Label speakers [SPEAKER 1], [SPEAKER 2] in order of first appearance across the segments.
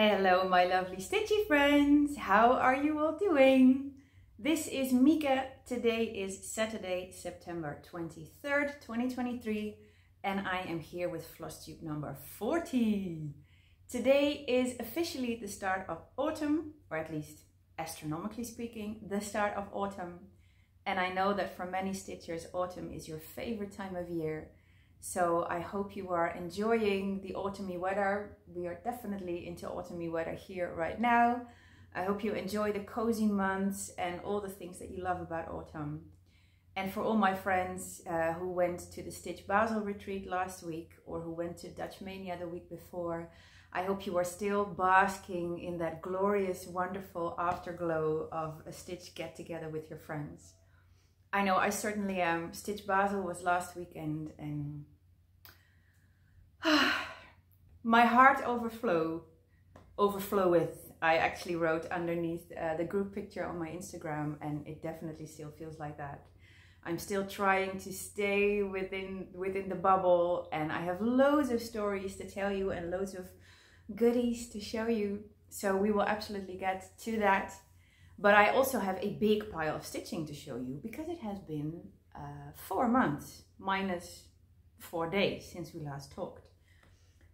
[SPEAKER 1] Hello my lovely stitchy friends, how are you all doing? This is Mika. Today is Saturday, September 23rd, 2023 and I am here with Flosstube number 40. Today is officially the start of autumn, or at least astronomically speaking, the start of autumn. And I know that for many stitchers, autumn is your favorite time of year. So I hope you are enjoying the autumny weather. We are definitely into autumny weather here right now. I hope you enjoy the cozy months and all the things that you love about autumn. And for all my friends who went to the StitchBasel retreat last week or who went to Dutch Mania the week before, I hope you are still basking in that glorious, wonderful afterglow of a stitch get together with your friends. I know I certainly am. StitchBasel was last weekend and my heart overfloweth. I actually wrote underneath the group picture on my Instagram, and it definitely still feels like that. I'm still trying to stay within the bubble, and I have loads of stories to tell you and loads of goodies to show you. So we will absolutely get to that. But I also have a big pile of stitching to show you because it has been 4 months minus 4 days since we last talked.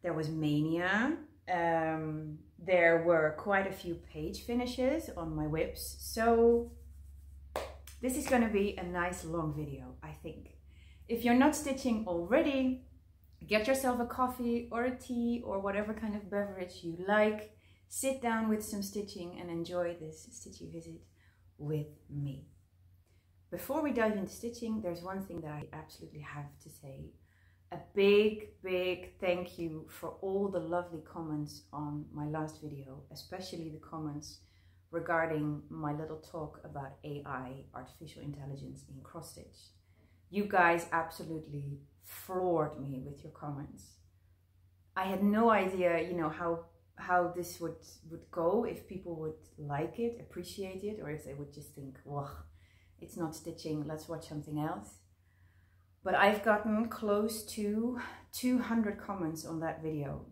[SPEAKER 1] There was Mania. There were quite a few page finishes on my whips. So this is going to be a nice long video, I think. If you're not stitching already, get yourself a coffee or a tea or whatever kind of beverage you like. Sit down with some stitching and enjoy this stitchy visit with me. Before we dive into stitching, there's one thing that I absolutely have to say. A big thank you for all the lovely comments on my last video, especially the comments regarding my little talk about AI, artificial intelligence in cross stitch. You guys absolutely floored me with your comments. I had no idea, you know, how this would go, if people would like it, appreciate it, or if they would just think, whoa, it's not stitching, let's watch something else. But I've gotten close to 200 comments on that video,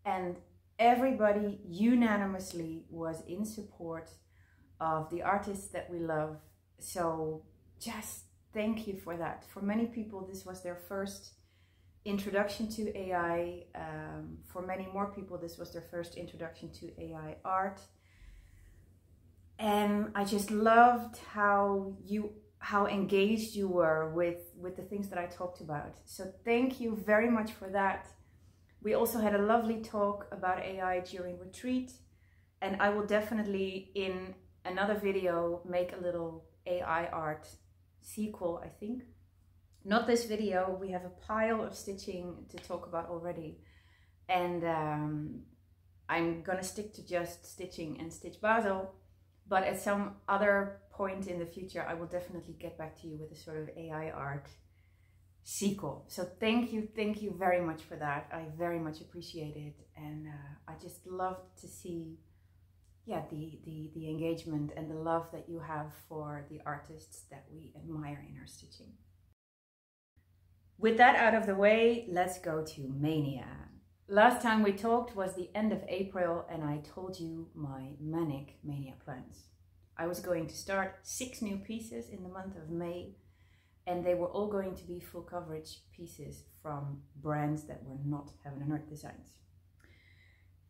[SPEAKER 1] and everybody unanimously was in support of the artists that we love. So just thank you for that. For many people, this was their first introduction to AI. For many more people, this was their first introduction to AI art. And I just loved how engaged you were with the things that I talked about. So thank you very much for that. We also had a lovely talk about AI during retreat, and I will definitely in another video make a little AI art sequel, I think. Not this video, we have a pile of stitching to talk about already. And I'm gonna stick to just stitching and StitchBasel, but at some other point in the future, I will definitely get back to you with a sort of AI art sequel. So thank you very much for that. I very much appreciate it. And I just love to see, yeah, the engagement and the love that you have for the artists that we admire in our stitching. With that out of the way, let's go to Mania. Last time we talked was the end of April, and I told you my manic Mania plans. I was going to start 6 new pieces in the month of May, and they were all going to be full coverage pieces from brands that were not Heaven and Earth Designs.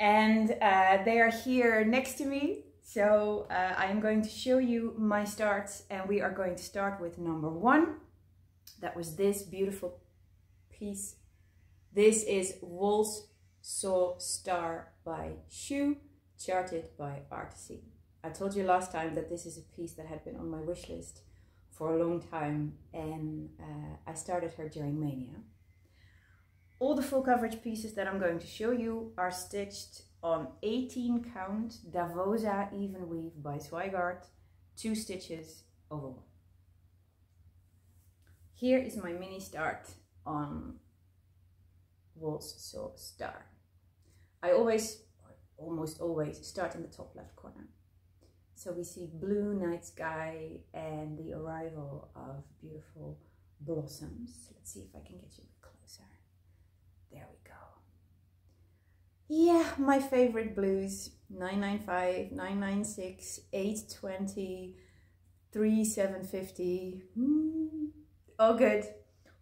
[SPEAKER 1] And they are here next to me, so I am going to show you my starts, and we are going to start with number 1. That was this beautiful piece. This is Wool's Saw Star by Shoe, charted by Artisy. I told you last time that this is a piece that had been on my wish list for a long time, and I started her during Mania. All the full coverage pieces that I'm going to show you are stitched on 18 count Davosa even weave by Zweigart, 2 stitches over 1. Here is my mini start on Wool's Saw Star. I always, or almost always, start in the top left corner. So we see blue night sky and the arrival of beautiful blossoms. Let's see if I can get you a bit closer. There we go. Yeah, my favorite blues. 995, 996, 820, 3750. All good.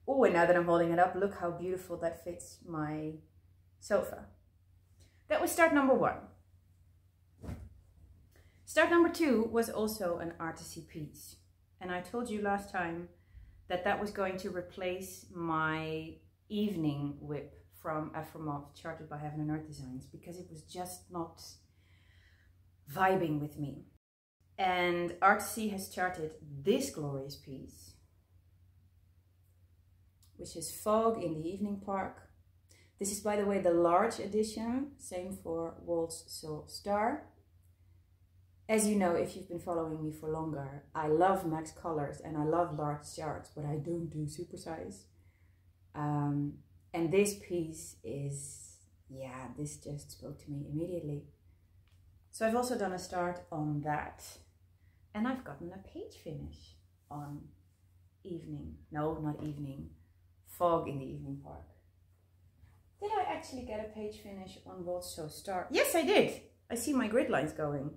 [SPEAKER 1] Oh, and now that I'm holding it up, look how beautiful that fits my sofa. That was start number 1. Start number 2 was also an artsy piece. And I told you last time that that was going to replace my evening whip from Mev, charted by Heaven and Earth Designs, because it was just not vibing with me. And Artsy has charted this glorious piece, which is Fog in the Evening Park. This is, by the way, the large edition, same for Waltz Soul Star. As you know, if you've been following me for longer, I love max colors and I love large charts, but I don't do supersize. And this piece is, yeah, this just spoke to me immediately. So I've also done a start on that. And I've gotten a page finish on evening. No, not evening. Fog in the Evening Park. Did I actually get a page finish on Waltz Soul Star? Yes, I did. I see my grid lines going.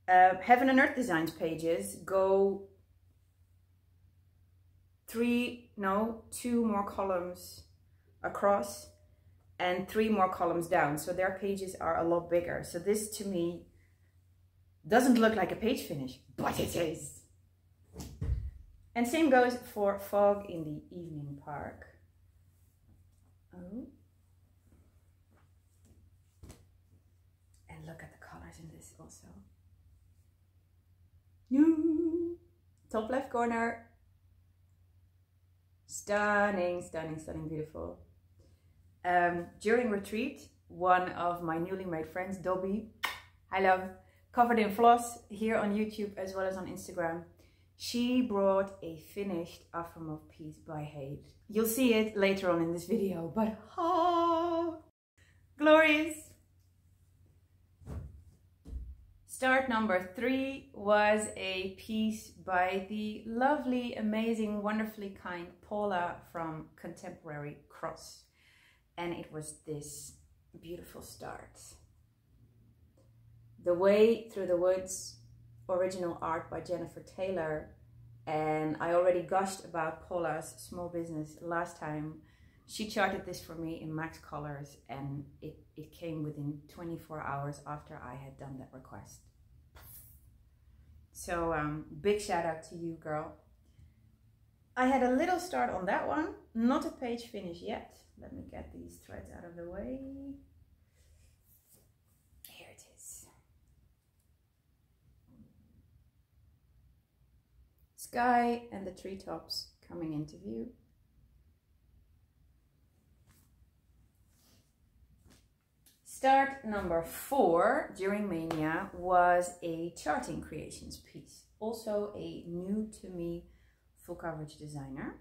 [SPEAKER 1] Heaven and Earth Designs pages go 2 more columns across and 3 more columns down. So their pages are a lot bigger. So this to me doesn't look like a page finish, but it is. And same goes for Fog in the Evening Park. Oh. And look at the colors in this also. Top left corner. Stunning, stunning, stunning, beautiful. During retreat, one of my newly made friends, Dobby, I love, covered in floss here on YouTube as well as on Instagram. She brought a finished Mev piece by Hate. You'll see it later on in this video, but glorious. Start number 3 was a piece by the lovely, amazing, wonderfully kind Paula from Contemporary Cross. And it was this beautiful start. The Way Through the Woods, original art by Jennifer Taylor. And I already gushed about Paula's small business last time. She charted this for me in max colors, and it came within 24 hours after I had done that request. So big shout out to you, girl. I had a little start on that one, not a page finish yet. Let me get these threads out of the way. Here it is. Sky and the treetops coming into view. Start number 4 during Mania was a charting creations piece. Also a new to me full coverage designer.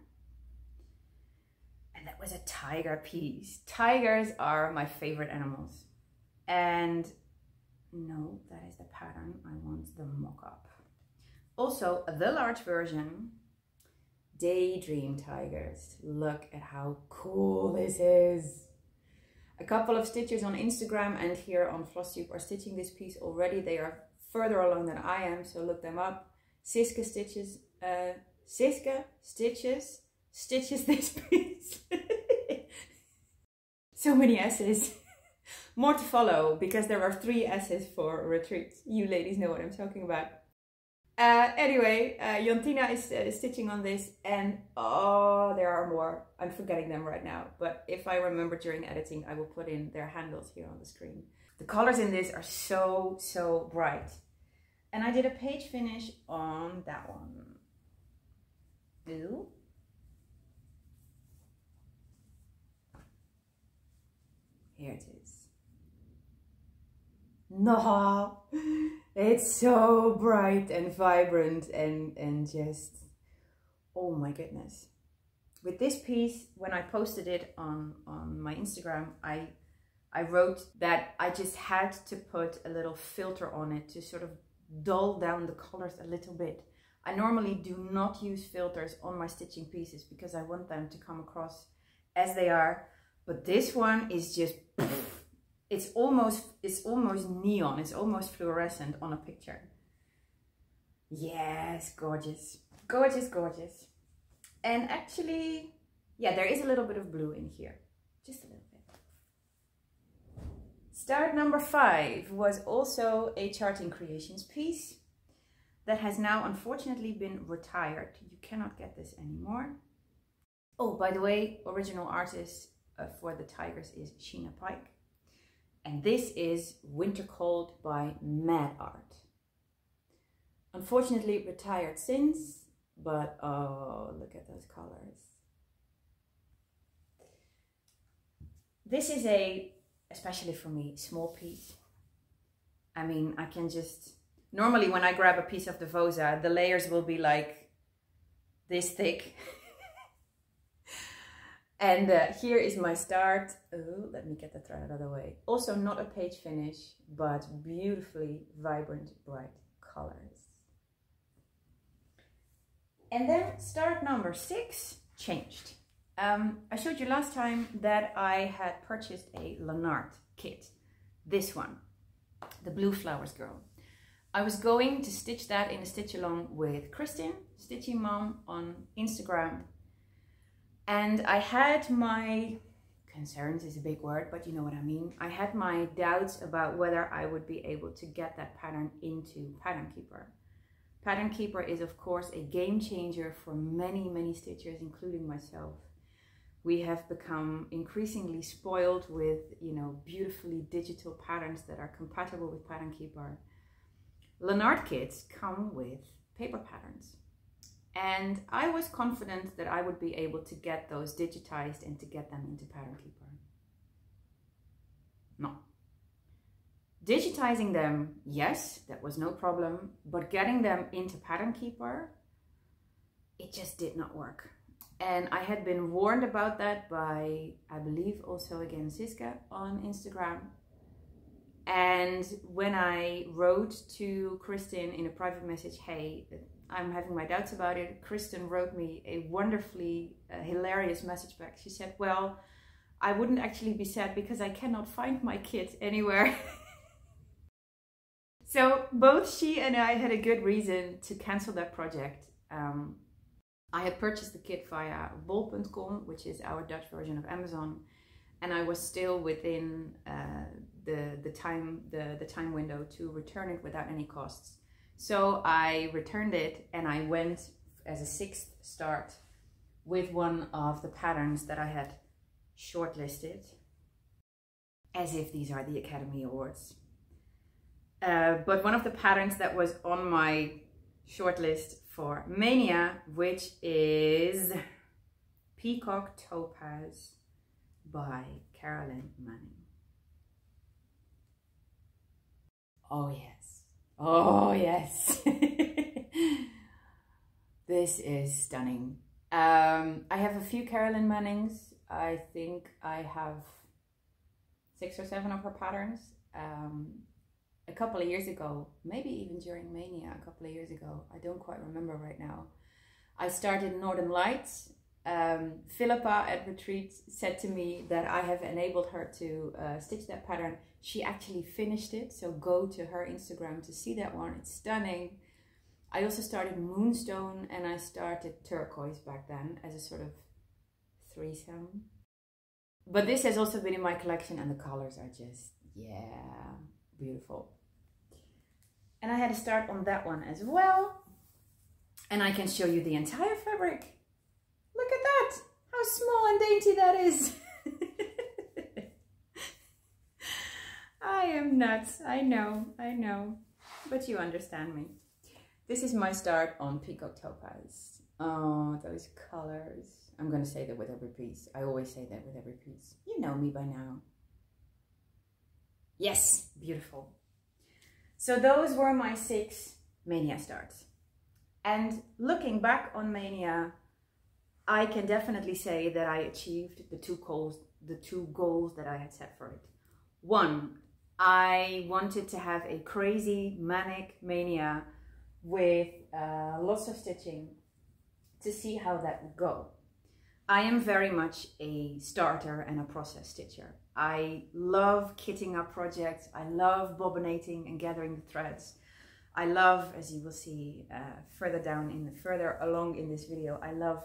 [SPEAKER 1] And that was a tiger piece. Tigers are my favorite animals. And no, that is the pattern. I want the mock-up. Also, the large version, Daydream Tigers. Look at how cool this is. A couple of stitchers on Instagram and here on Flosstube are stitching this piece already. They are further along than I am, so look them up. Siske Stitches, Siske Stitches, stitches this piece. So many S's. More to follow, because there are 3 S's for retreats. You ladies know what I'm talking about. Anyway, Jantina is stitching on this, and oh, there are more. I'm forgetting them right now, but if I remember during editing, I will put in their handles here on the screen. The colors in this are so, so bright. And I did a page finish on that one. Ooh. Here it is. No, it's so bright and vibrant and just, oh my goodness. With this piece, when I posted it on my Instagram, I wrote that I just had to put a little filter on it to sort of dull down the colors a little bit. I normally do not use filters on my stitching pieces because I want them to come across as they are, but this one is just it's almost neon, it's almost fluorescent on a picture. Yes, gorgeous, gorgeous, gorgeous. And actually, yeah, there is a little bit of blue in here, just a little bit. Start number 5 was also a Charting Creations piece that has now unfortunately been retired. You cannot get this anymore. Oh, by the way, original artist for the tigers is Sheena Pike. And this is Winter Cold by Mad Art. Unfortunately retired since, but oh, look at those colors. This is a, especially for me, small piece. I mean, I can just, normally when I grab a piece of the Vosa, the layers will be like this thick. And here is my start. Oh, let me get the thread out of the way. Also not a page finish, but beautifully vibrant, bright colors. And then start number 6 changed. I showed you last time that I had purchased a Leonard kit. This one, the Blue Flowers Girl. I was going to stitch that in a stitch along with Kristin, Stitchy Mom on Instagram. And I had my concerns, is a big word, but you know what I mean. I had my doubts about whether I would be able to get that pattern into Pattern Keeper. Pattern Keeper is of course a game changer for many, many stitchers, including myself. We have become increasingly spoiled with, you know, beautifully digital patterns that are compatible with Pattern Keeper. Leonard kits come with paper patterns. And I was confident that I would be able to get those digitized and to get them into Pattern Keeper. No. Digitizing them, yes, that was no problem, but getting them into Pattern Keeper, it just did not work. And I had been warned about that by, I believe also again, Siske on Instagram. And when I wrote to Kristin in a private message, hey, I'm having my doubts about it, Kristin wrote me a wonderfully hilarious message back. She said, well, I wouldn't actually be sad because I cannot find my kit anywhere. So both she and I had a good reason to cancel that project. I had purchased the kit via bol.com, which is our Dutch version of Amazon, and I was still within the time window to return it without any costs. So I returned it and I went as a 6th start with one of the patterns that I had shortlisted, as if these are the Academy Awards. But one of the patterns that was on my shortlist for Mania, which is Peacock Topaz by Carolyn Manning. Oh yes, oh yes. This is stunning. I have a few Carolyn Mannings. I think I have 6 or 7 of her patterns. A couple of years ago, maybe even during Mania, a couple of years ago, I don't quite remember right now, I started Northern Lights. Filipa at Retreat said to me that I have enabled her to stitch that pattern. She actually finished it, so go to her Instagram to see that one. It's stunning. I also started Moonstone and I started Turquoise back then as a sort of threesome. But this has also been in my collection and the colors are just, yeah, beautiful. And I had a start on that one as well. And I can show you the entire fabric. Look at that, how small and dainty that is. I am nuts, I know, but you understand me. This is my start on Peacock Topaz. Oh, those colors. I'm gonna say that with every piece. I always say that with every piece. You know me by now. Yes, beautiful. So those were my 6 Mania starts. And looking back on Mania, I can definitely say that I achieved the two goals that I had set for it. One, I wanted to have a crazy manic Mania with lots of stitching to see how that would go. I am very much a starter and a process stitcher. I love kitting up projects. I love bobbinating and gathering the threads. I love, as you will see further along in this video, I love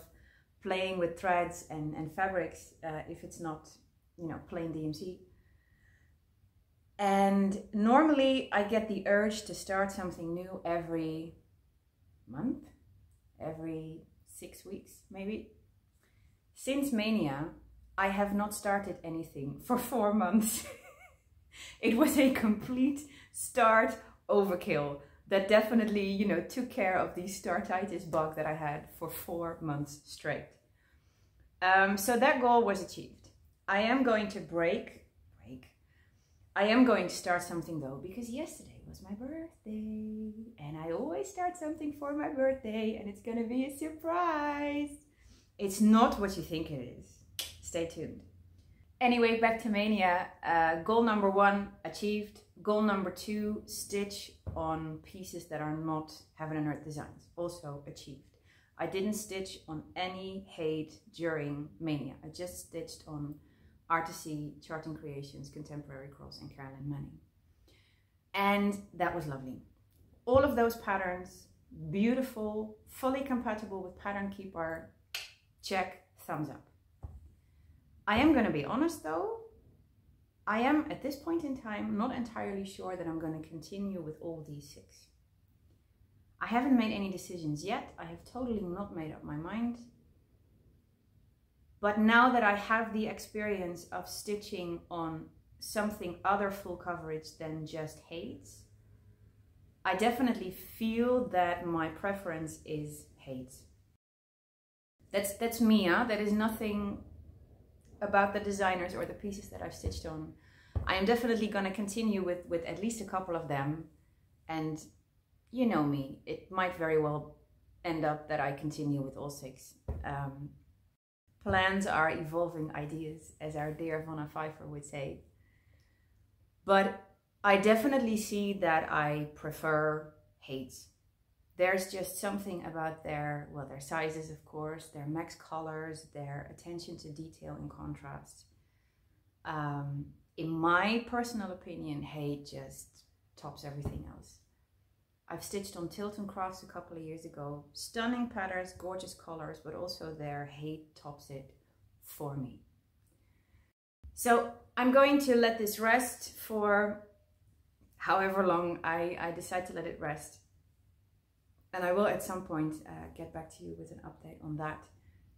[SPEAKER 1] playing with threads and fabrics if it's not, you know, plain DMC. And normally I get the urge to start something new every month, every 6 weeks maybe. Since Mania, I have not started anything for 4 months. It was a complete start overkill that definitely, you know, took care of the startitis bug that I had for 4 months straight. So that goal was achieved. I am going to I am going to start something though, because yesterday was my birthday and I always start something for my birthday and it's gonna be a surprise. It's not what you think it is. Stay tuned. Anyway, back to Mania. Goal number 1 achieved. Goal number 2, stitch on pieces that are not Heaven and Earth designs. Also achieved. I didn't stitch on any hate during Mania. I just stitched on Artisy, Charting Creations, Contemporary Cross and Carolyn Manning. And that was lovely. All of those patterns, beautiful, fully compatible with Pattern Keeper. Check, thumbs up. I am going to be honest though, I am at this point in time not entirely sure that I'm going to continue with all these 6. I haven't made any decisions yet. I have totally not made up my mind. But now that I have the experience of stitching on something other full coverage than just hates, I definitely feel that my preference is hates. That's me, huh? That is nothing about the designers or the pieces that I've stitched on. I am definitely going to continue with at least a couple of them, and you know me, it might very well end up that I continue with all 6. Plans are evolving ideas, as our dear Vanna Pfeiffer would say. But I definitely see that I prefer hates. There's just something about their sizes, of course, their max colors, their attention to detail and contrast. In my personal opinion, hate just tops everything else. I've stitched on Tilton Crafts a couple of years ago. Stunning patterns, gorgeous colors, but also their hate tops it for me. So I'm going to let this rest for however long I decide to let it rest. And I will at some point get back to you with an update on that.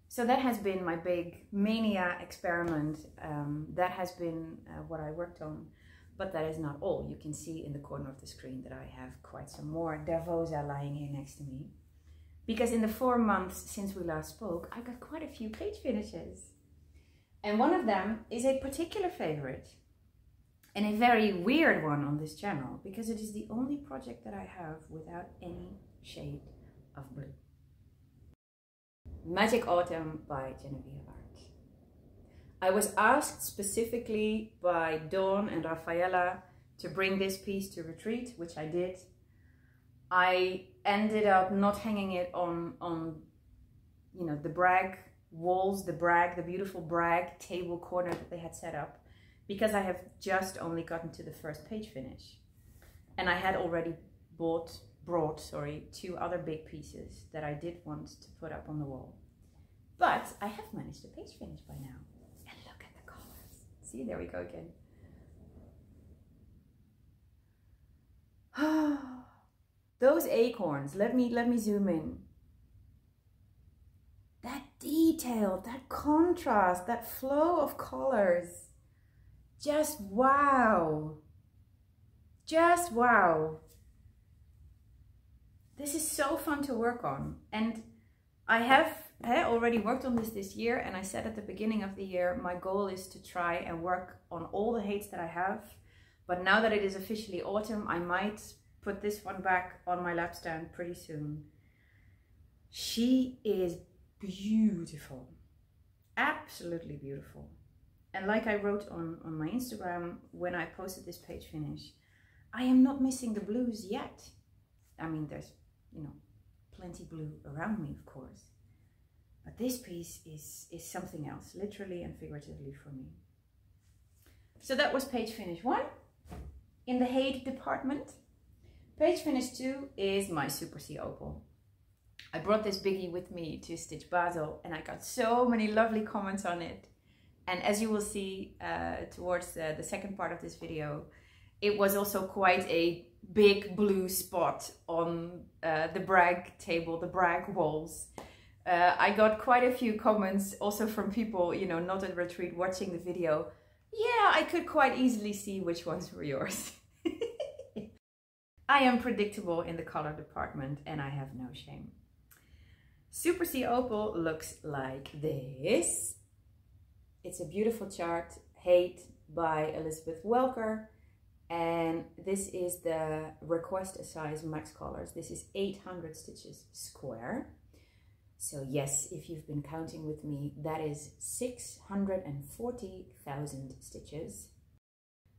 [SPEAKER 1] So that has been my big Mania experiment. That has been what I worked on. But that is not all. You can see in the corner of the screen that I have quite some more Darvosa lying here next to me. Because in the 4 months since we last spoke, I got quite a few page finishes. And one of them is a particular favorite. And a very weird one on this channel, because it is the only project that I have without any shade of blue. Magic Autumn by Genevieve Art. I was asked specifically by Dawn and Raffaela to bring this piece to retreat, which I did. I ended up not hanging it on you know, the brag walls, the beautiful brag table corner that they had set up, because I have just only gotten to the first page finish. And I had already brought 2 other big pieces that I did want to put up on the wall. But I have managed a page finish by now. And look at the colors. See, there we go again. Those acorns, let me zoom in. That detail, that contrast, that flow of colors. Just wow. Just wow. This is so fun to work on. And I have already worked on this year, and I said at the beginning of the year, my goal is to try and work on all the hates that I have. But now that it is officially autumn, I might put this one back on my lap stand pretty soon. She is beautiful, absolutely beautiful. And like I wrote on my Instagram when I posted this page finish, I am not missing the blues yet. I mean, there's, you know, plenty blue around me, of course. But this piece is something else, literally and figuratively for me. So that was page finish 1 in the hate department. Page finish 2 is my Super C opal. I brought this biggie with me to StitchBasel and I got so many lovely comments on it. And as you will see towards the second part of this video, it was also quite a big blue spot on the brag table, the brag walls. I got quite a few comments also from people, you know, not at retreat watching the video. Yeah, I could quite easily see which ones were yours. I am predictable in the color department and I have no shame. Super C opal looks like this. It's a beautiful chart, Hate by Elizabeth Welker. And this is the request a size max colors. This is 800 stitches square. So yes, if you've been counting with me, that is 640,000 stitches.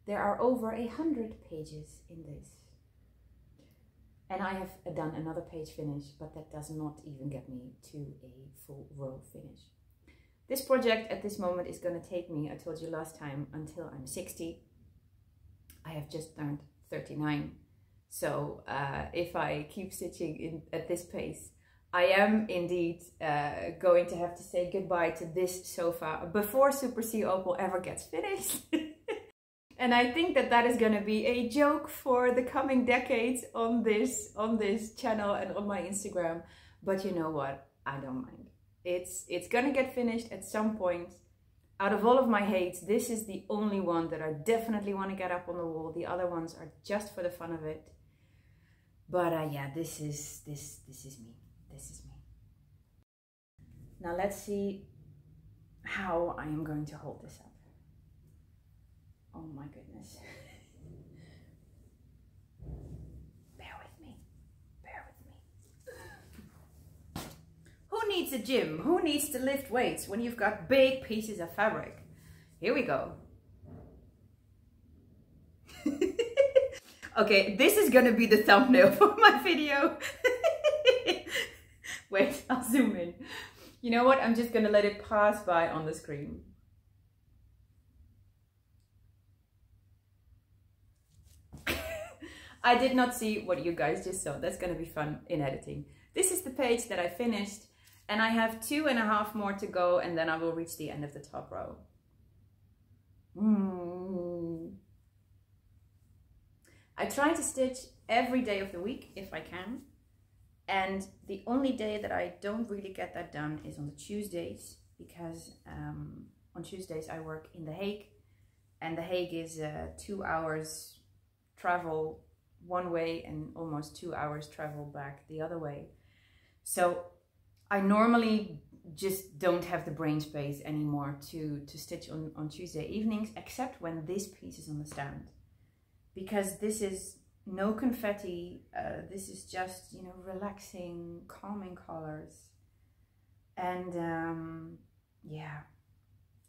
[SPEAKER 1] There are over 100 pages in this. And I have done another page finish, but that does not even get me to a full row finish. This project at this moment is going to take me, I told you last time, until I'm 60. I have just turned 39. So if I keep stitching at this pace, I am indeed going to have to say goodbye to this sofa before Super C opal ever gets finished. And I think that that is going to be a joke for the coming decades on this channel and on my Instagram. But you know what? I don't mind. It's going to get finished at some point. Out of all of my hates, this is the only one that I definitely want to get up on the wall. The other ones are just for the fun of it. But yeah, this is me. This is me. Now let's see how I am going to hold this up. Oh my goodness. Bear with me. Who needs a gym? Who needs to lift weights when you've got big pieces of fabric? Here we go. Okay, this is gonna be the thumbnail for my video. Wait, I'll zoom in. You know what? I'm just gonna let it pass by on the screen. I did not see what you guys just saw. That's gonna be fun in editing. This is the page that I finished and I have 2.5 more to go and then I will reach the end of the top row. I try to stitch every day of the week if I can. And the only day that I don't really get that done is on the Tuesdays, because on Tuesdays I work in The Hague, and The Hague is 2 hours travel one way and almost 2 hours travel back the other way. So I normally just don't have the brain space anymore to stitch on Tuesday evenings, except when this piece is on the stand, because this is no confetti, this is just, you know, relaxing, calming colors. And yeah,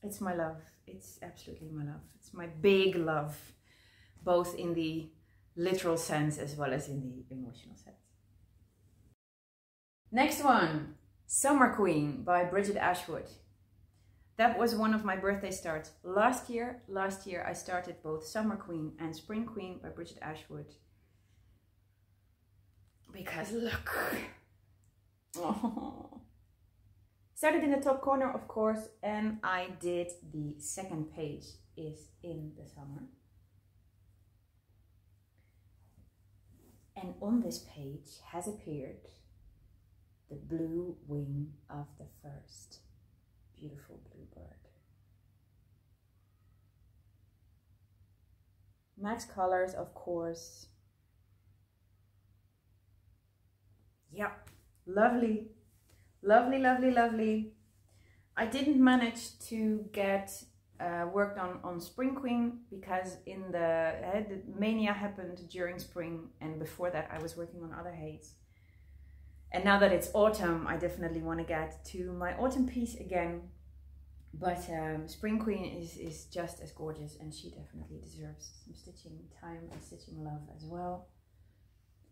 [SPEAKER 1] it's my love. It's absolutely my love. It's my big love, both in the literal sense as well as in the emotional sense. Next one, Summer Queen by Bridget Ashwood. That was one of my birthday starts last year. Last year I started both Summer Queen and Spring Queen by Bridget Ashwood. Because look. Oh. Started in the top corner, of course, and I did the second page is in the summer. And on this page has appeared the blue wing of the first beautiful blue bird. Max colors, of course. Yep, lovely, lovely, lovely, lovely. I didn't manage to get worked on Spring Queen because in the mania happened during spring, and before that I was working on other hates. And now that it's autumn, I definitely want to get to my autumn piece again. But Spring Queen is just as gorgeous, and she definitely deserves some stitching time and stitching love as well.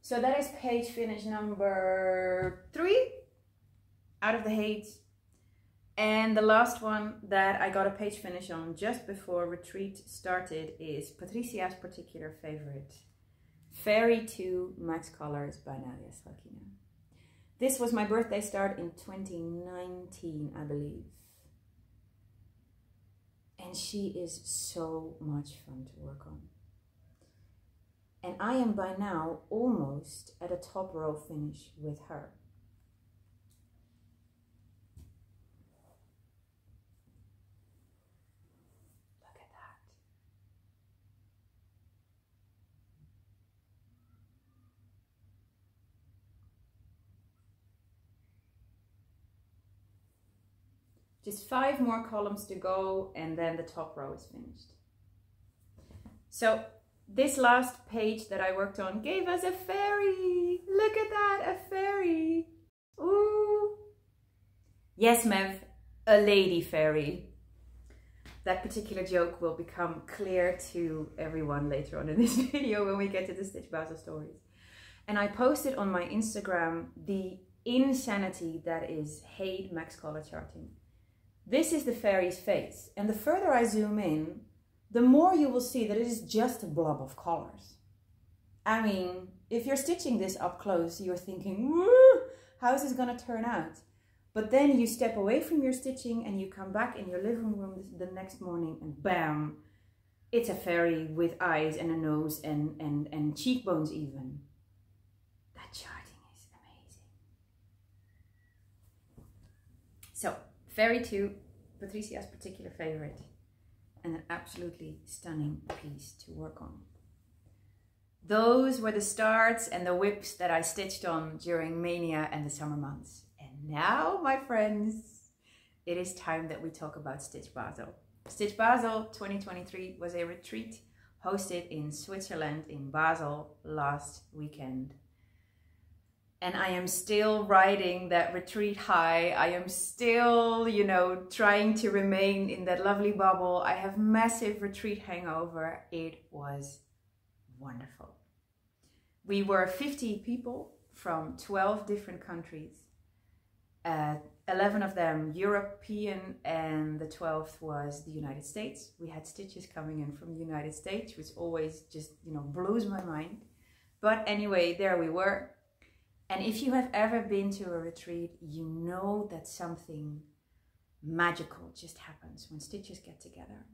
[SPEAKER 1] So that is page finish number 3 out of the hates. And the last one that I got a page finish on just before retreat started is Patricia's particular favorite, Fairy 2 Max Colors by Nadia Sakina. This was my birthday start in 2019, I believe. And she is so much fun to work on. And I am by now almost at a top row finish with her. Look at that. Just 5 more columns to go and then the top row is finished. So this last page that I worked on gave us a fairy. Look at that, a fairy. Ooh. Yes, Mev, a lady fairy. That particular joke will become clear to everyone later on in this video when we get to the StitchBasel stories. And I posted on my Instagram the insanity that is Hate Max Color Charting. This is the fairy's face, and the further I zoom in, the more you will see that it is just a blob of colors. I mean, if you're stitching this up close, you're thinking, woo, how is this gonna turn out? But then you step away from your stitching and you come back in your living room the next morning and bam, it's a fairy with eyes and a nose and cheekbones even. That charting is amazing. So, Fairy 2, Patricia's particular favorite, and an absolutely stunning piece to work on. Those were the starts and the whips that I stitched on during Mania and the summer months. And now, my friends, it is time that we talk about StitchBasel. StitchBasel 2023 was a retreat hosted in Switzerland in Basel last weekend. And I am still riding that retreat high. I am still, you know, trying to remain in that lovely bubble. I have massive retreat hangover. It was wonderful. We were 50 people from 12 different countries. 11 of them European, and the 12th was the United States. We had stitches coming in from the United States, which always just, you know, blows my mind. But anyway, there we were. And if you have ever been to a retreat, you know that something magical just happens when stitches get together.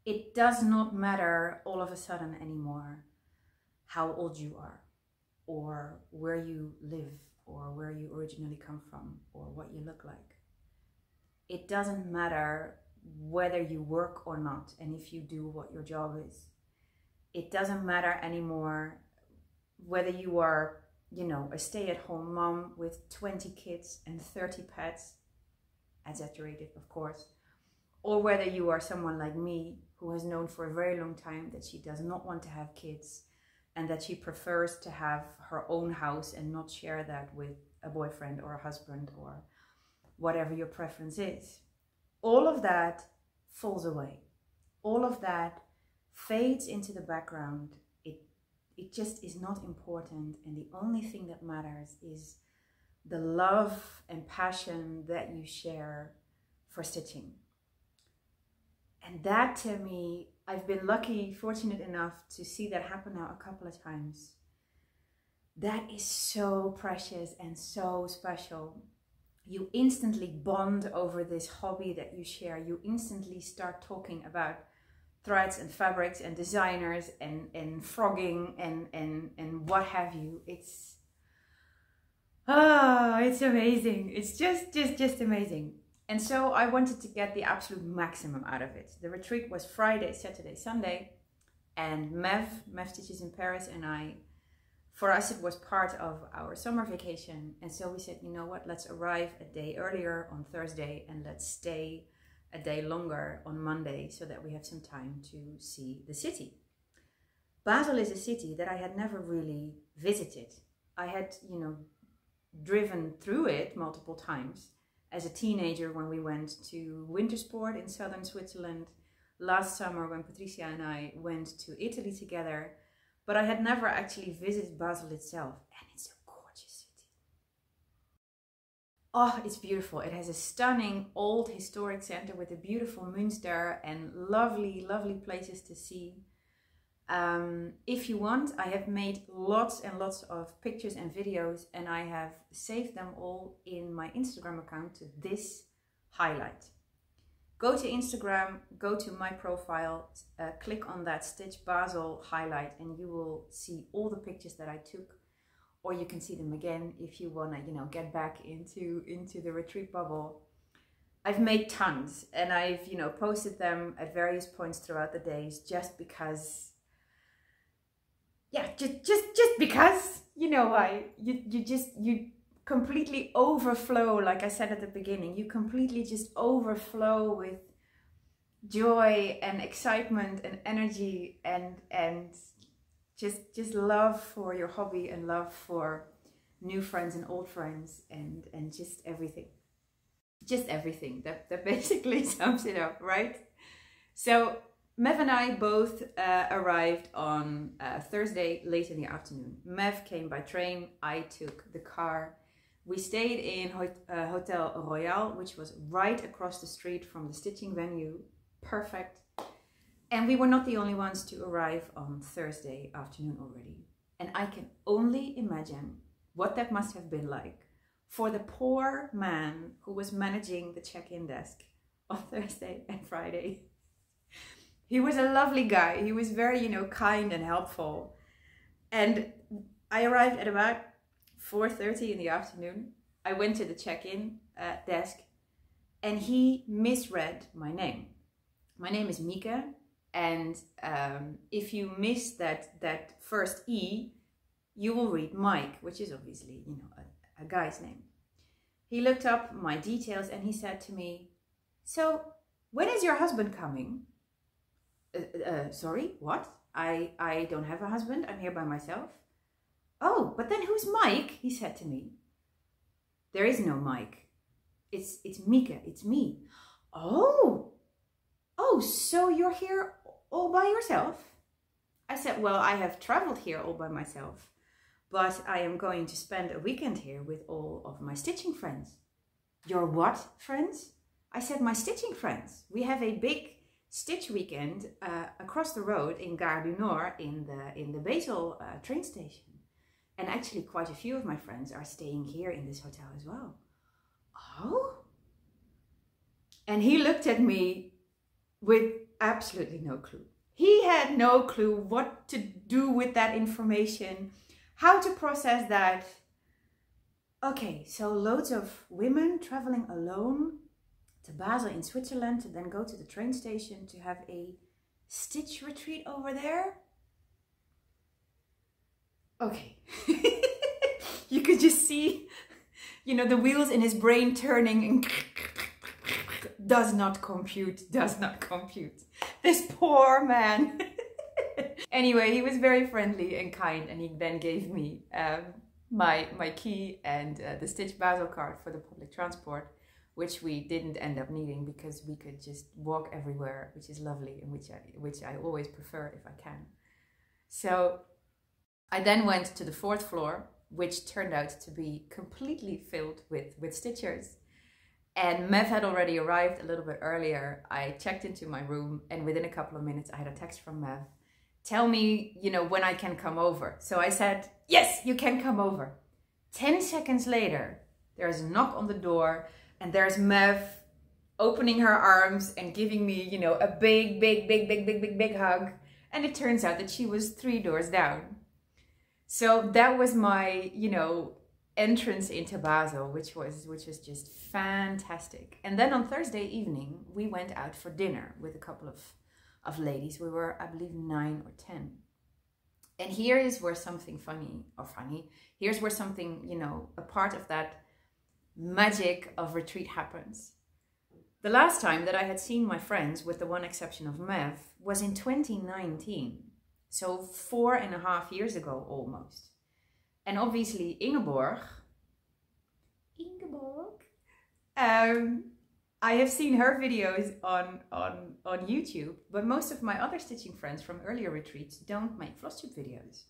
[SPEAKER 1] It does not matter all of a sudden anymore how old you are, or where you live, or where you originally come from, or what you look like. It doesn't matter whether you work or not, and if you do, what your job is. It doesn't matter anymore whether you are, you know, a stay-at-home mom with 20 kids and 30 pets, exaggerated of course, or whether you are someone like me who has known for a very long time that she does not want to have kids and that she prefers to have her own house and not share that with a boyfriend or a husband or whatever your preference is. All of that falls away. All of that fades into the background. It just is not important, and the only thing that matters is the love and passion that you share for stitching. And that, to me, I've been lucky, fortunate enough to see that happen now a couple of times. That is so precious and so special. You instantly bond over this hobby that you share. You instantly start talking about threads and fabrics and designers and frogging and what have you. It's amazing. It's just amazing. And so I wanted to get the absolute maximum out of it. The retreat was Friday, Saturday, Sunday, and Mev Stitches in Paris and I, for us it was part of our summer vacation. And so we said, you know what, let's arrive a day earlier on Thursday and let's stay a day longer on Monday so that we have some time to see the city. Basel is a city that I had never really visited. I had, you know, driven through it multiple times as a teenager when we went to winter sport in southern Switzerland, last summer when Patricia and I went to Italy together, but I had never actually visited Basel itself, and it's a gorgeous city. oh, it's beautiful. It has a stunning old historic center with a beautiful Münster and lovely, lovely places to see. If you want, I have made lots and lots of pictures and videos, and I have saved them all in my Instagram account to this highlight. Go to Instagram, go to my profile, click on that StitchBasel highlight, and you will see all the pictures that I took, or you can see them again if you want to, you know, get back into the retreat bubble. I've made tons, and I've, you know, posted them at various points throughout the days, just because, yeah, just because, you know, you completely overflow, like I said at the beginning, you completely just overflow with joy and excitement and energy and just love for your hobby and love for new friends and old friends and just everything. Just everything. That basically sums it up, right? So Mev and I both arrived on Thursday late in the afternoon. Mev came by train, I took the car. We stayed in Hotel Royal, which was right across the street from the stitching venue. Perfect. And we were not the only ones to arrive on Thursday afternoon already. And I can only imagine what that must have been like for the poor man who was managing the check-in desk on Thursday and Friday. He was a lovely guy. He was very, you know, kind and helpful. And I arrived at about 4:30 in the afternoon. I went to the check-in desk and he misread my name. My name is Mieke, and if you miss that first E, you will read Mike, which is obviously, you know, a guy's name. He looked up my details and he said to me, "So, when is your husband coming?" Sorry, what? I don't have a husband, I'm here by myself. "Oh, but then who's Mike?" he said to me. "There is no Mike. It's Mieke, it's me." Oh, so you're here all by yourself? I said, "Well, I have traveled here all by myself, but I am going to spend a weekend here with all of my stitching friends." "Your what friends?" I said, "My stitching friends. We have a big stitch weekend across the road in Gare du Nord in the Basel train station. And actually quite a few of my friends are staying here in this hotel as well." "Oh?" And he looked at me with absolutely no clue. He had no clue what to do with that information, how to process that. Okay, so loads of women traveling alone to Basel in Switzerland to then go to the train station to have a stitch retreat over there. Okay. You could just see, you know, the wheels in his brain turning and does not compute. This poor man. Anyway, he was very friendly and kind, and he then gave me my key and the StitchBasel card for the public transport, which we didn't end up needing because we could just walk everywhere, which is lovely and which I always prefer if I can. So I then went to the 4th floor, which turned out to be completely filled with stitchers. And Mev had already arrived a little bit earlier. I checked into my room, and within a couple of minutes I had a text from Mev. "Tell me, you know, when I can come over." So I said, "Yes, you can come over." 10 seconds later, there's a knock on the door, and there's Mev opening her arms and giving me, you know, a big hug. And it turns out that she was 3 doors down. So that was my, you know, entrance into Basel, which was just fantastic. And then on Thursday evening, we went out for dinner with a couple of ladies. We were, I believe, 9 or 10. And here is where something here's where something, you know, a part of that magic of retreat happens. The last time that I had seen my friends, with the one exception of Mev, was in 2019. So 4.5 years ago almost. And obviously Ingeborg, I have seen her videos on YouTube, but most of my other stitching friends from earlier retreats don't make Flosstube videos.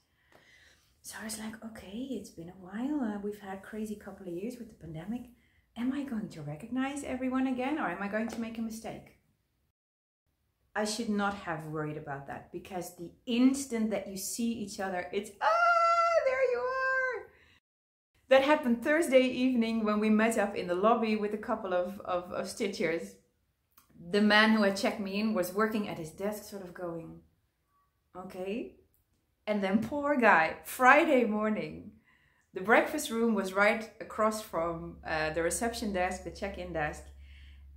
[SPEAKER 1] So I was like, okay, it's been a while. We've had a crazy couple of years with the pandemic. am I going to recognize everyone again, or am I going to make a mistake? I should not have worried about that, because the instant that you see each other, it's, there you are. That happened Thursday evening when we met up in the lobby with a couple of stitchers. The man who had checked me in was working at his desk, sort of going, okay. And then poor guy, Friday morning, the breakfast room was right across from the reception desk, the check-in desk,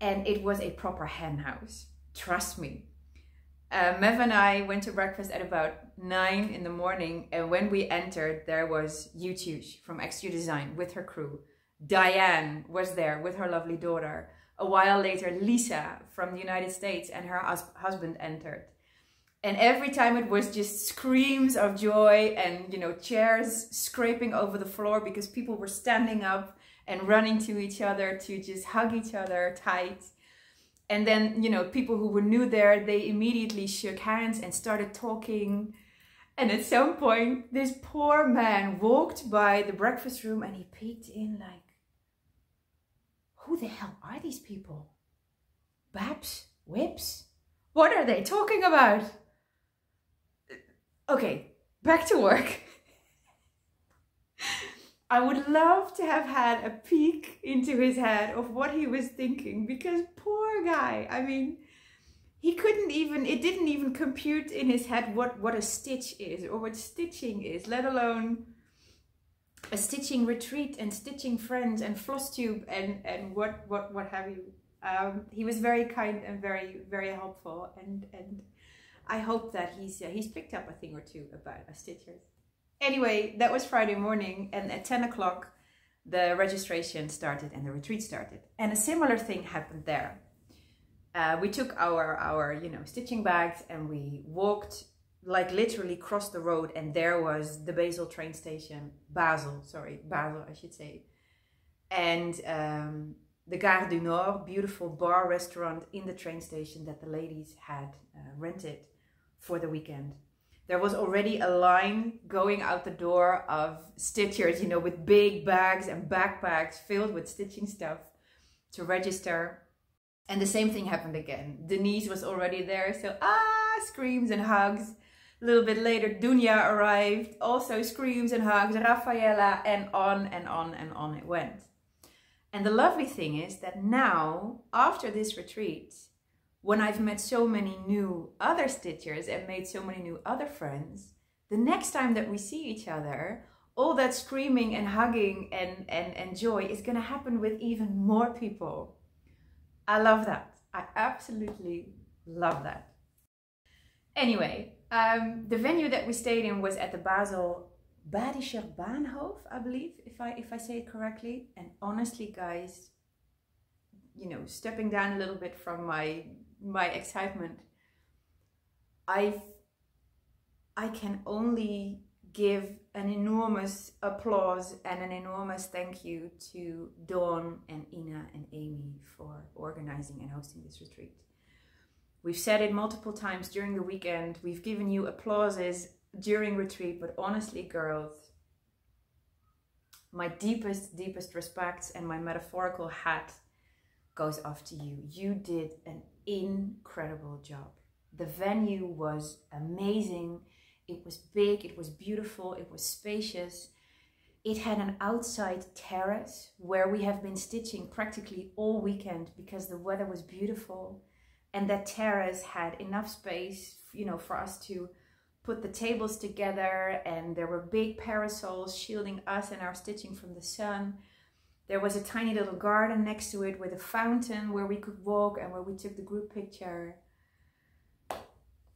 [SPEAKER 1] and it was a proper hen house, trust me. Mev and I went to breakfast at about 9 in the morning, and when we entered, there was Yutush from XStitch Design with her crew. Diane was there with her lovely daughter. A while later, Lisa from the United States and her husband entered. And every time it was just screams of joy and, you know, chairs scraping over the floor because people were standing up and running to each other to just hug each other tight. And then, you know, people who were new there, they immediately shook hands and started talking. And at some point, this poor man walked by the breakfast room and he peeked in like, who the hell are these people? Babs? Whips? What are they talking about? Okay, back to work. I would love to have had a peek into his head of what he was thinking, because poor guy, I mean, he couldn't even, it didn't even compute in his head what a stitch is or what stitching is, let alone a stitching retreat and stitching friends and Flosstube and what have you. He was very kind and very, very helpful, and I hope that he's picked up a thing or two about stitchers. Anyway, that was Friday morning, and at 10 o'clock the registration started and the retreat started. And a similar thing happened there. We took our you know, stitching bags and we walked, like literally crossed the road, and there was the Basel train station, Basel I should say. And the Gare du Nord, beautiful bar restaurant in the train station that the ladies had rented for the weekend. There was already a line going out the door of stitchers, you know, with big bags and backpacks filled with stitching stuff to register. And the same thing happened again. Denise was already there, so screams and hugs. A little bit later, Dunja arrived, also screams and hugs, Raffaela, and on and on and on it went. And the lovely thing is that now, after this retreat, when I've met so many new other stitchers and made so many new other friends, the next time that we see each other, all that screaming and hugging and joy is going to happen with even more people. I love that. I absolutely love that. Anyway, the venue that we stayed in was at the Basel Badischer Bahnhof, I believe, if I say it correctly. And honestly, guys, you know, stepping down a little bit from my excitement, I can only give an enormous applause and an enormous thank you to Dawn and Ina and Amy for organizing and hosting this retreat. We've said it multiple times during the weekend. We've given you applauses during retreat, but honestly, girls, my deepest respects and my metaphorical hat goes off to you. You did an incredible job. The venue was amazing. It was big, it was beautiful, it was spacious. It had an outside terrace where we have been stitching practically all weekend because the weather was beautiful. And that terrace had enough space, you know, for us to put the tables together, and there were big parasols shielding us and our stitching from the sun. There was a tiny little garden next to it with a fountain where we could walk and where we took the group picture.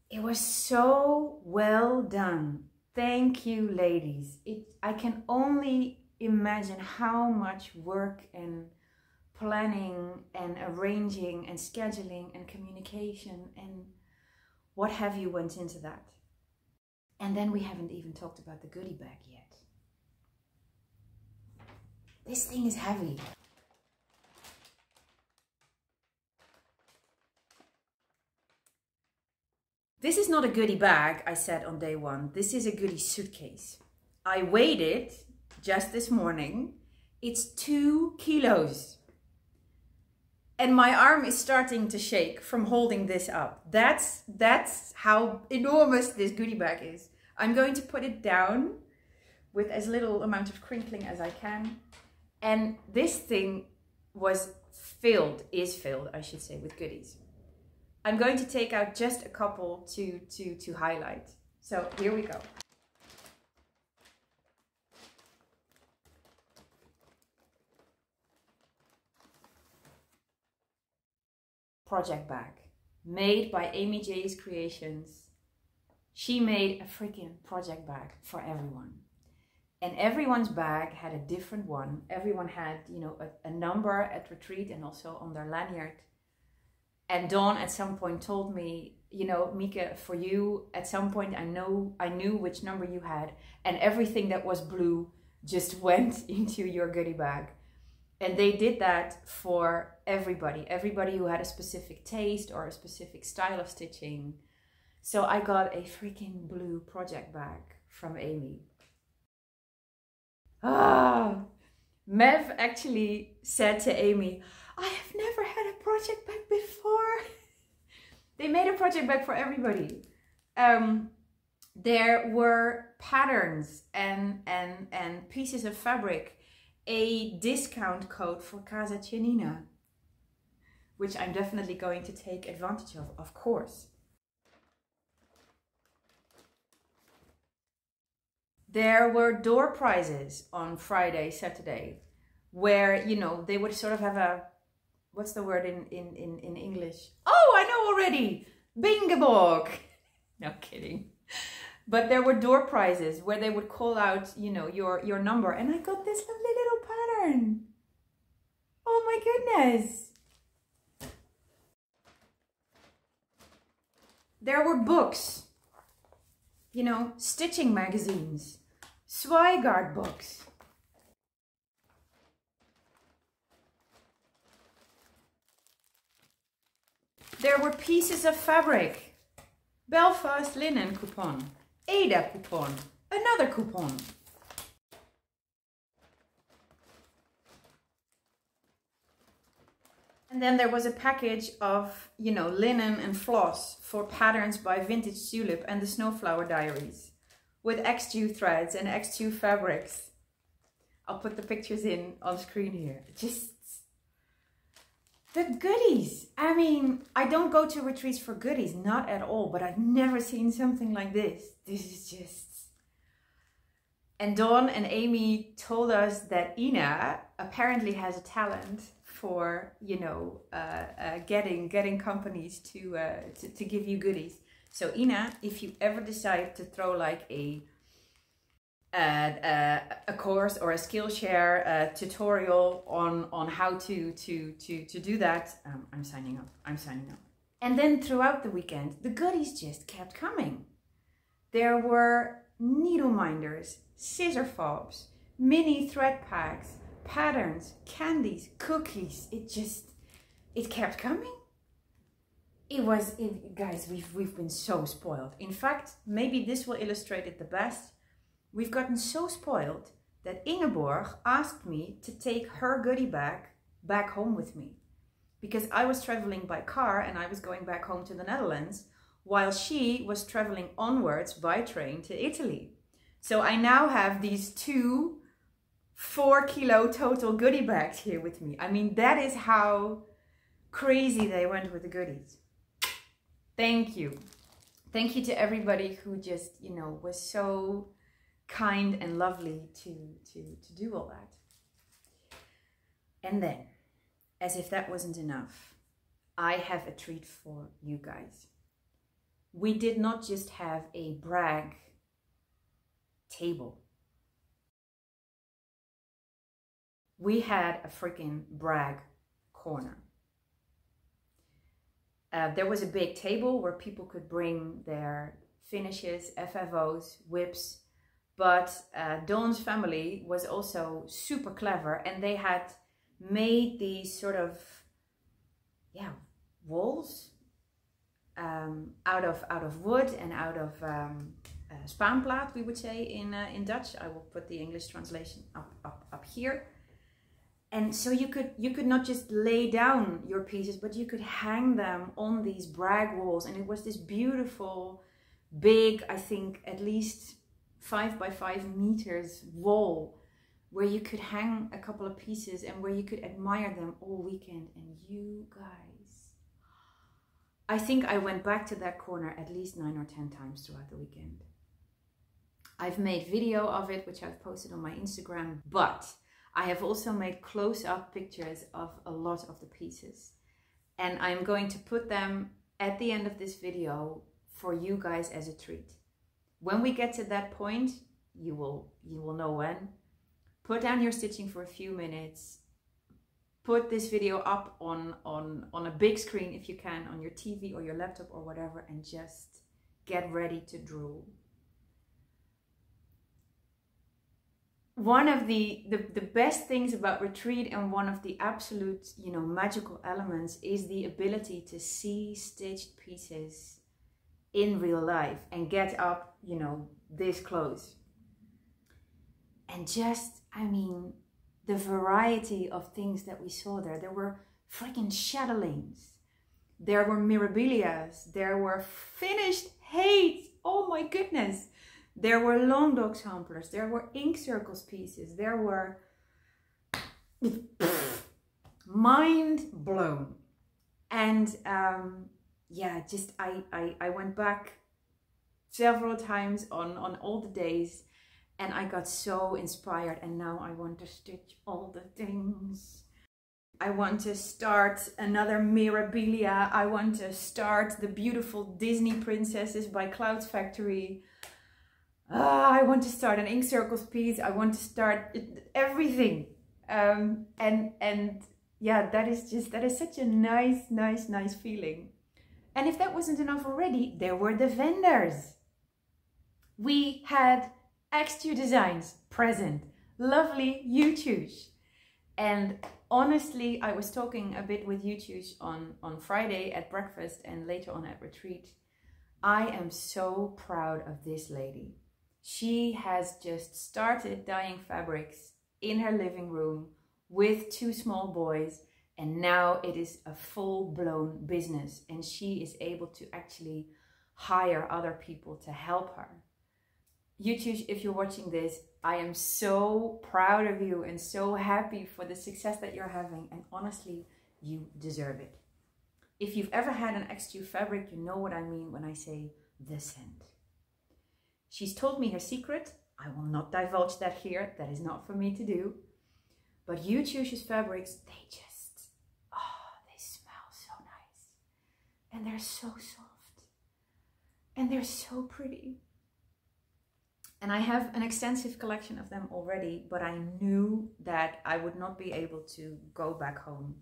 [SPEAKER 1] It was so well done. Thank you, ladies. I can only imagine how much work and planning and arranging and scheduling and communication and what have you went into that. And then we haven't even talked about the goodie bag yet. This thing is heavy. This is not a goodie bag, I said on day one. This is a goodie suitcase. I weighed it just this morning. It's 2 kilos. And my arm is starting to shake from holding this up. That's how enormous this goodie bag is. I'm going to put it down with as little amount of crinkling as I can. And this thing is filled, I should say, with goodies. I'm going to take out just a couple to highlight. So here we go. Project bag made by Amy J's Creations. She made a freaking project bag for everyone, and everyone's bag had a different one. Everyone had, you know, a number at retreat and also on their lanyard. And Dawn at some point told me, you know, Mieke, for you, at some point I knew which number you had, and everything that was blue just went into your goodie bag. And they did that for everybody who had a specific taste or a specific style of stitching. So I got a freaking blue project bag from Amy. Mev actually said to Amy, I have never had a project bag before. They made a project bag for everybody. There were patterns and pieces of fabric, a discount code for Casa Cianina, which I'm definitely going to take advantage of course. There were door prizes on Friday, Saturday, where, you know, they would sort of have a, what's the word in English? Oh, I know already! Ingeborg! No kidding. But there were door prizes where they would call out, you know, your number. And I got this lovely little pattern. Oh my goodness. There were books, you know, stitching magazines, Zweigart books. There were pieces of fabric, Belfast linen coupon, Ada coupon, another coupon. And then there was a package of, you know, linen and floss for patterns by Vintage Tulip and the Snowflower Diaries with X2 threads and X2 fabrics. I'll put the pictures in on screen here. Just the goodies. I mean, I don't go to retreats for goodies, not at all, but I've never seen something like this. This is just... And Dawn and Amy told us that Ina apparently has a talent for, you know, getting companies to give you goodies. So Ina, if you ever decide to throw like a course or a Skillshare tutorial on how to do that, I'm signing up. I'm signing up. And then throughout the weekend, the goodies just kept coming. There were needle minders, scissor fobs, mini thread packs, patterns, candies, cookies. It kept coming. Guys, we've been so spoiled. In fact, maybe this will illustrate it the best. We've gotten so spoiled that Ingeborg asked me to take her goodie bag back home with me, because I was traveling by car and I was going back home to the Netherlands while she was traveling onwards by train to Italy. So I now have these two 4-kilo total goodie bags here with me. I mean, that is how crazy they went with the goodies. Thank you. Thank you to everybody who just, you know, was so kind and lovely to do all that. And then, as if that wasn't enough, I have a treat for you guys. We did not just have a brag table. We had a freaking brag corner. There was a big table where people could bring their finishes, FFOs, whips, but Dawn's family was also super clever, and they had made these sort of, yeah, walls out of wood and out of spaanplaat, we would say in Dutch. I will put the English translation up here. And so you could not just lay down your pieces, but you could hang them on these brag walls. And it was this beautiful, big, I think at least 5 by 5 meters wall where you could hang a couple of pieces and where you could admire them all weekend. And you guys, I think I went back to that corner at least 9 or 10 times throughout the weekend. I've made video of it, which I've posted on my Instagram, but I have also made close-up pictures of a lot of the pieces. And I'm going to put them at the end of this video for you guys as a treat. When we get to that point, you will know when. Put down your stitching for a few minutes. Put this video up on a big screen if you can, on your TV or your laptop or whatever, and just get ready to drool. One of the best things about retreat, and one of the absolute, magical elements, is the ability to see stitched pieces in real life and get up, this close. And just, the variety of things that we saw there. There were freaking chatelaines. There were mirabilias. There were finished haids. Oh my goodness. There were long dog samplers, there were ink circles pieces, there were mind blown. And I went back several times on all the days, and I got so inspired, and now I want to stitch all the things. I want to start another mirabilia. I want to start the beautiful Disney princesses by Clouds Factory. I want to start an ink circles piece. I want to start everything. That is such a nice feeling. And if that wasn't enough already, there were the vendors. We had XStitch Designs present, lovely YouTubes. And honestly, I was talking a bit with YouTubes on Friday at breakfast and later on at retreat. I am so proud of this lady. She has just started dyeing fabrics in her living room with 2 small boys, and now it is a full-blown business, and she is able to actually hire other people to help her. YouTube, if you're watching this, I am so proud of you and so happy for the success that you're having, and honestly, you deserve it. If you've ever had an XStitch fabric, you know what I mean when I say the scent. She's told me her secret. I will not divulge that here. That is not for me to do. But YouTube's fabrics, they smell so nice. And they're so soft. And they're so pretty. And I have an extensive collection of them already, but I knew that I would not be able to go back home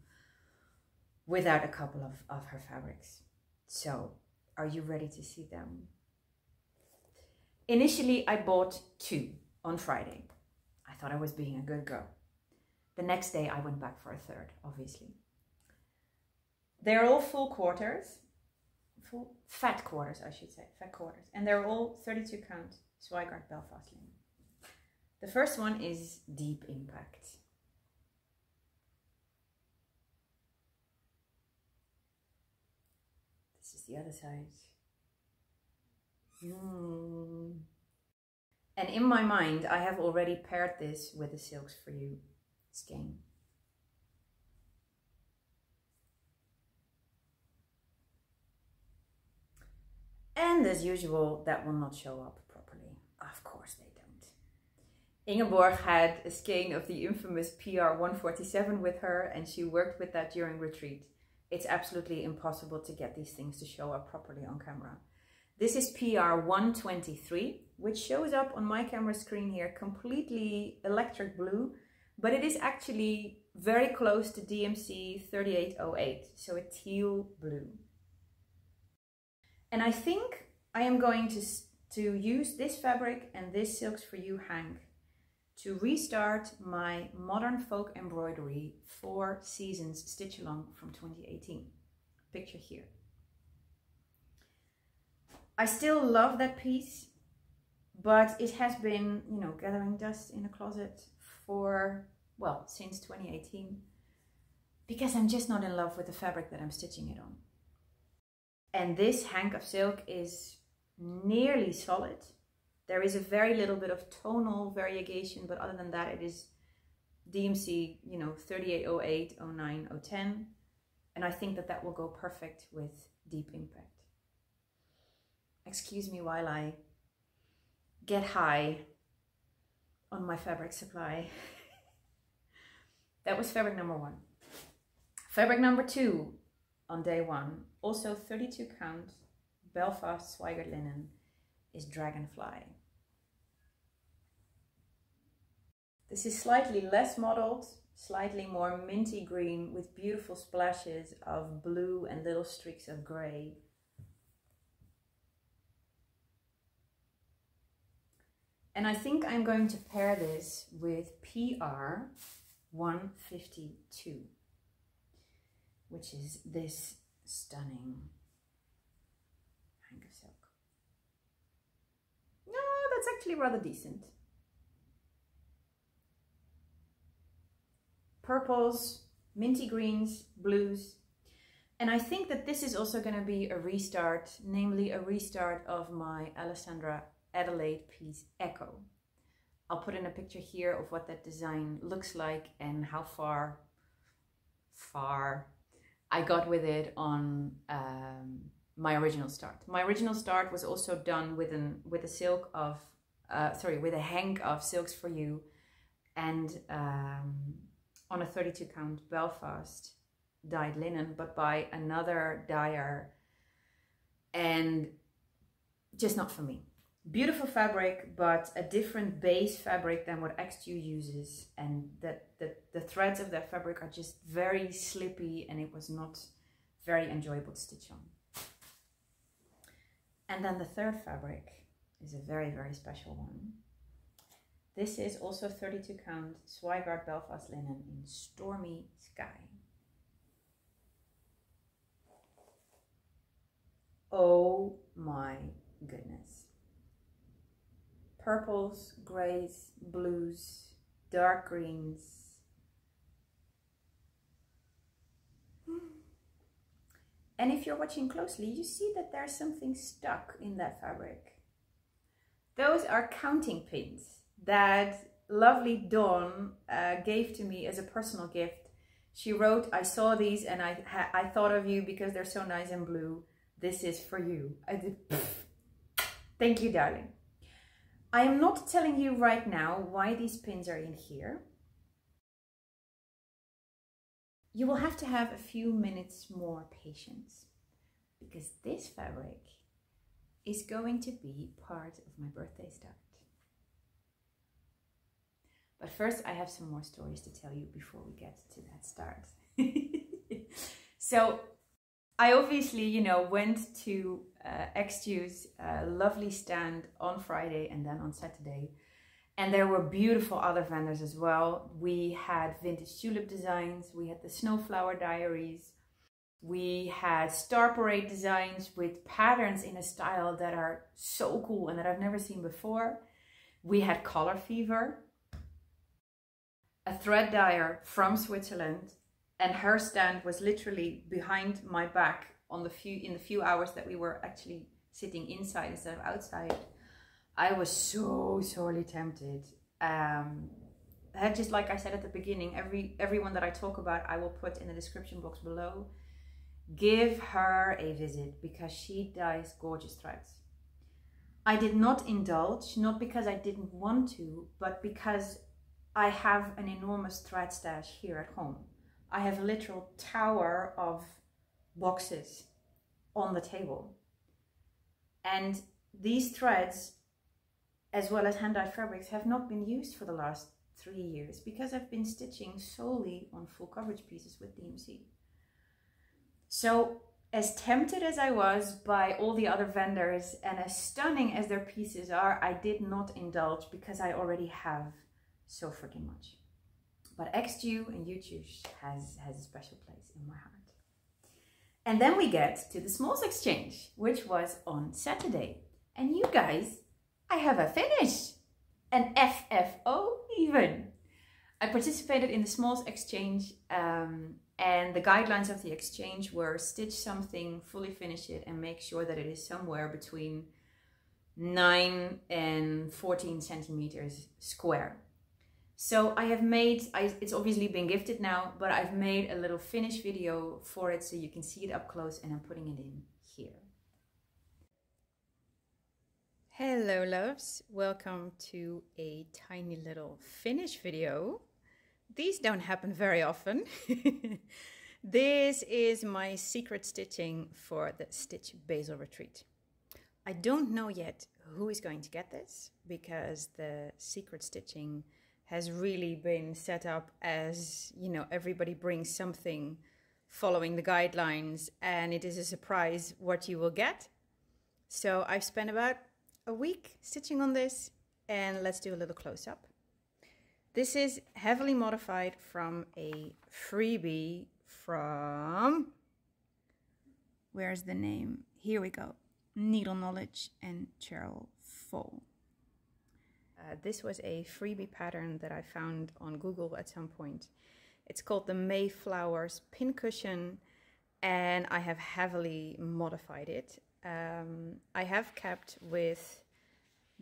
[SPEAKER 1] without a couple of her fabrics. So, are you ready to see them? Initially, I bought 2 on Friday. I thought I was being a good girl. The next day, I went back for a 3rd, obviously. They're all full fat quarters, I should say, fat quarters. And they're all 32 count Zweigart Belfast linen. The first one is Deep Impact. This is the other side. And in my mind, I have already paired this with the Silks for You skein. And as usual, that will not show up properly. Of course they don't. Ingeborg had a skein of the infamous PR 147 with her, and she worked with that during retreat. It's absolutely impossible to get these things to show up properly on camera. This is PR 123, which shows up on my camera screen here completely electric blue, but it is actually very close to DMC 3808, so a teal blue. And I think I am going to use this fabric and this Silks for You hank to restart my Modern Folk Embroidery 4 Seasons Stitch Along from 2018. Picture here. I still love that piece, but it has been, gathering dust in a closet for well, since 2018, because I'm just not in love with the fabric that I'm stitching it on. And this hank of silk is nearly solid. There is a very little bit of tonal variation, but other than that, it is DMC, you know, 3808, 09, 010. And I think that that will go perfect with Deep Impact. Excuse me while I get high on my fabric supply. That was fabric number 1. Fabric number 2 on day 1, also 32 count Belfast Swigert linen, is Dragonfly. This is slightly less mottled, slightly more minty green with beautiful splashes of blue and little streaks of grey. And I think I'm going to pair this with PR 152, which is this stunning hank of silk. No, that's actually rather decent. Purples, minty greens, blues. And I think that this is also going to be a restart, namely a restart of my Alessandra Adelaide piece Echo. I'll put in a picture here of what that design looks like and how far I got with it on my original start. My original start was also done with a silk of with a hank of Silks for You, and on a 32 count Belfast dyed linen, but by another dyer, and just not for me. Beautiful fabric, but a different base fabric than what XStitch uses, and the threads of that fabric are just very slippy, and it was not very enjoyable to stitch on. And then the third fabric is a very, very special one. This is also 32 count Swigert Belfast linen in Stormy Sky. Oh my goodness. Purples, grays, blues, dark greens. And if you're watching closely, you see that there's something stuck in that fabric. Those are counting pins that lovely Dawn gave to me as a personal gift. She wrote, "I saw these and I thought of you because they're so nice and blue. This is for you." I did. Thank you, darling. I am not telling you right now why these pins are in here. You will have to have a few minutes more patience, because this fabric is going to be part of my birthday start. But first, I have some more stories to tell you before we get to that start. So I obviously, you know, went to XStitch's lovely stand on Friday and then on Saturday. And there were beautiful other vendors as well. We had vintage tulip designs. We had the Snowflower Diaries. We had Star Parade designs with patterns in a style that are so cool and that I've never seen before. We had Color Fever, a thread dyer from Switzerland, and her stand was literally behind my back on in the few hours that we were actually sitting inside instead of outside. I was so sorely tempted. Just like I said at the beginning, everyone that I talk about, I will put in the description box below. Give her a visit because she dyes gorgeous threads. I did not indulge, not because I didn't want to, but because I have an enormous thread stash here at home. I have a literal tower of boxes on the table. And these threads, as well as hand-dyed fabrics, have not been used for the last 3 years because I've been stitching solely on full coverage pieces with DMC. So as tempted as I was by all the other vendors and as stunning as their pieces are, I did not indulge because I already have so freaking much. But XStitch and YouTube has a special place in my heart. And then we get to the Smalls Exchange, which was on Saturday. And you guys, I have a finish, an FFO even. I participated in the Smalls Exchange, and the guidelines of the exchange were stitch something, fully finish it, and make sure that it is somewhere between 9 and 14 centimeters square. So I have made, it's obviously been gifted now, but I've made a little finish video for it so you can see it up close, and I'm putting it in here. Hello loves, welcome to a tiny little finish video. These don't happen very often. This is my secret stitching for the StitchBasel retreat. I don't know yet who is going to get this, because the secret stitching has really been set up as, you know, everybody brings something following the guidelines, and it is a surprise what you will get. So I've spent about a week stitching on this, and let's do a little close-up. This is heavily modified from a freebie from, where's the name? Here we go. Needle Knowledge and Cheryl Fole. This was a freebie pattern that I found on Google at some point. It's called the Mayflowers Pincushion, and I have heavily modified it. I have kept with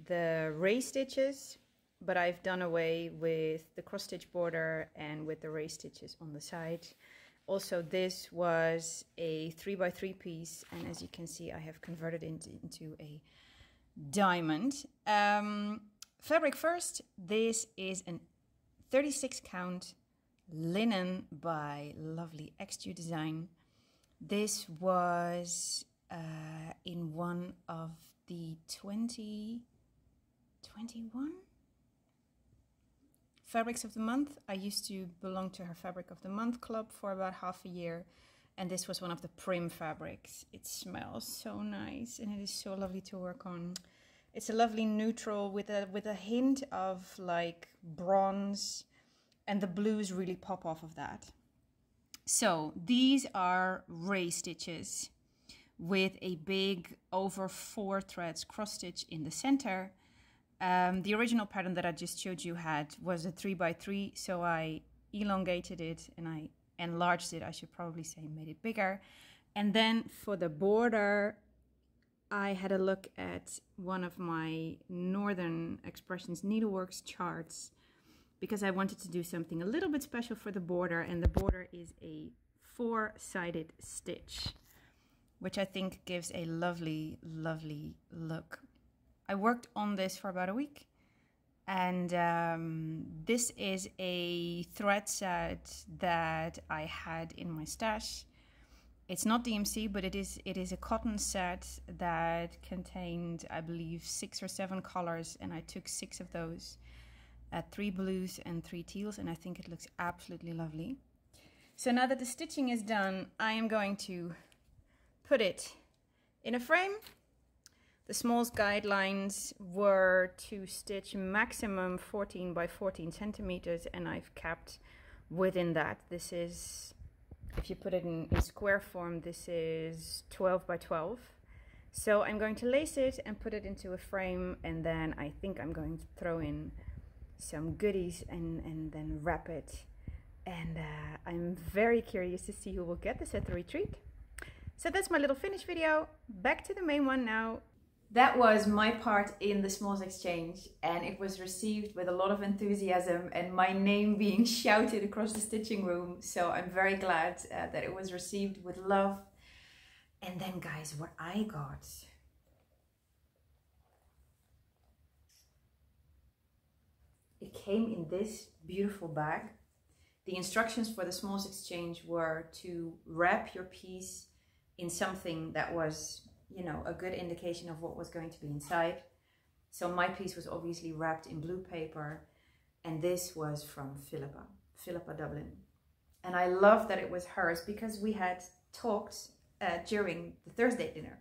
[SPEAKER 1] the raised stitches, but I've done away with the cross stitch border and with the raised stitches on the side. Also, this was a 3x3 piece, and as you can see, I have converted it into a diamond. Fabric first, this is a 36 count linen by lovely XStitch design. This was in one of the 2021 fabrics of the month. I used to belong to her fabric of the month club for about half a year, and this was one of the prim fabrics. It smells so nice, and it is so lovely to work on. It's a lovely neutral with a hint of like bronze, and the blues really pop off of that. So these are raised stitches with a big over 4 threads cross stitch in the center. The original pattern that I just showed you was a 3x3, so I elongated it and I enlarged it, I should probably say, made it bigger. And then for the border, I had a look at one of my Northern Expressions Needleworks charts, because I wanted to do something a little bit special for the border, and the border is a 4-sided stitch, which I think gives a lovely, lovely look. I worked on this for about a week, and this is a thread set that I had in my stash. It's not DMC, but it is a cotton set that contained, I believe, 6 or 7 colors, and I took 6 of those, 3 blues and 3 teals, and I think it looks absolutely lovely. So now that the stitching is done, I am going to put it in a frame. The Smalls guidelines were to stitch maximum 14 by 14 centimeters, and I've kept within that. This is, if you put it in square form, this is 12 by 12. So I'm going to lace it and put it into a frame, and then I think I'm going to throw in some goodies and then wrap it. And I'm very curious to see who will get this at the retreat. So that's my little finish video. Back to the main one now. That was my part in the Smalls Exchange, and it was received with a lot of enthusiasm and my name being shouted across the stitching room. So I'm very glad that it was received with love. And then guys, what I got. It came in this beautiful bag. The instructions for the Smalls Exchange were to wrap your piece in something that was, you know, a good indication of what was going to be inside. So my piece was obviously wrapped in blue paper, and this was from Filipa Dublin. And I love that it was hers, because we had talked during the Thursday dinner,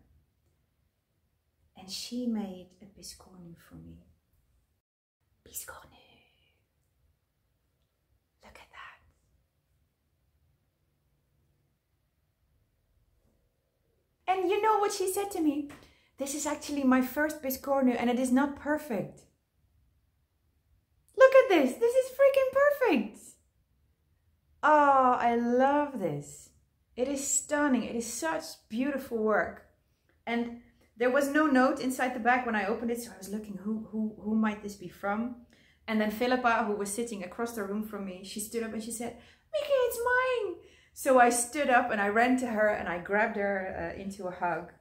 [SPEAKER 1] and she made a biscornu for me. Biscornu. Look at that. And you know what she said to me? This is actually my first biscornu, and it is not perfect. Look at at this. This is freaking perfect. Oh, I love this. It is stunning. It is such beautiful work. And there was no note inside the bag when I opened it, so I was looking who might this be from. And then Filipa, who was sitting across the room from me, she stood up and she said, "Mickey, it's mine." So I stood up and I ran to her and I grabbed her into a hug.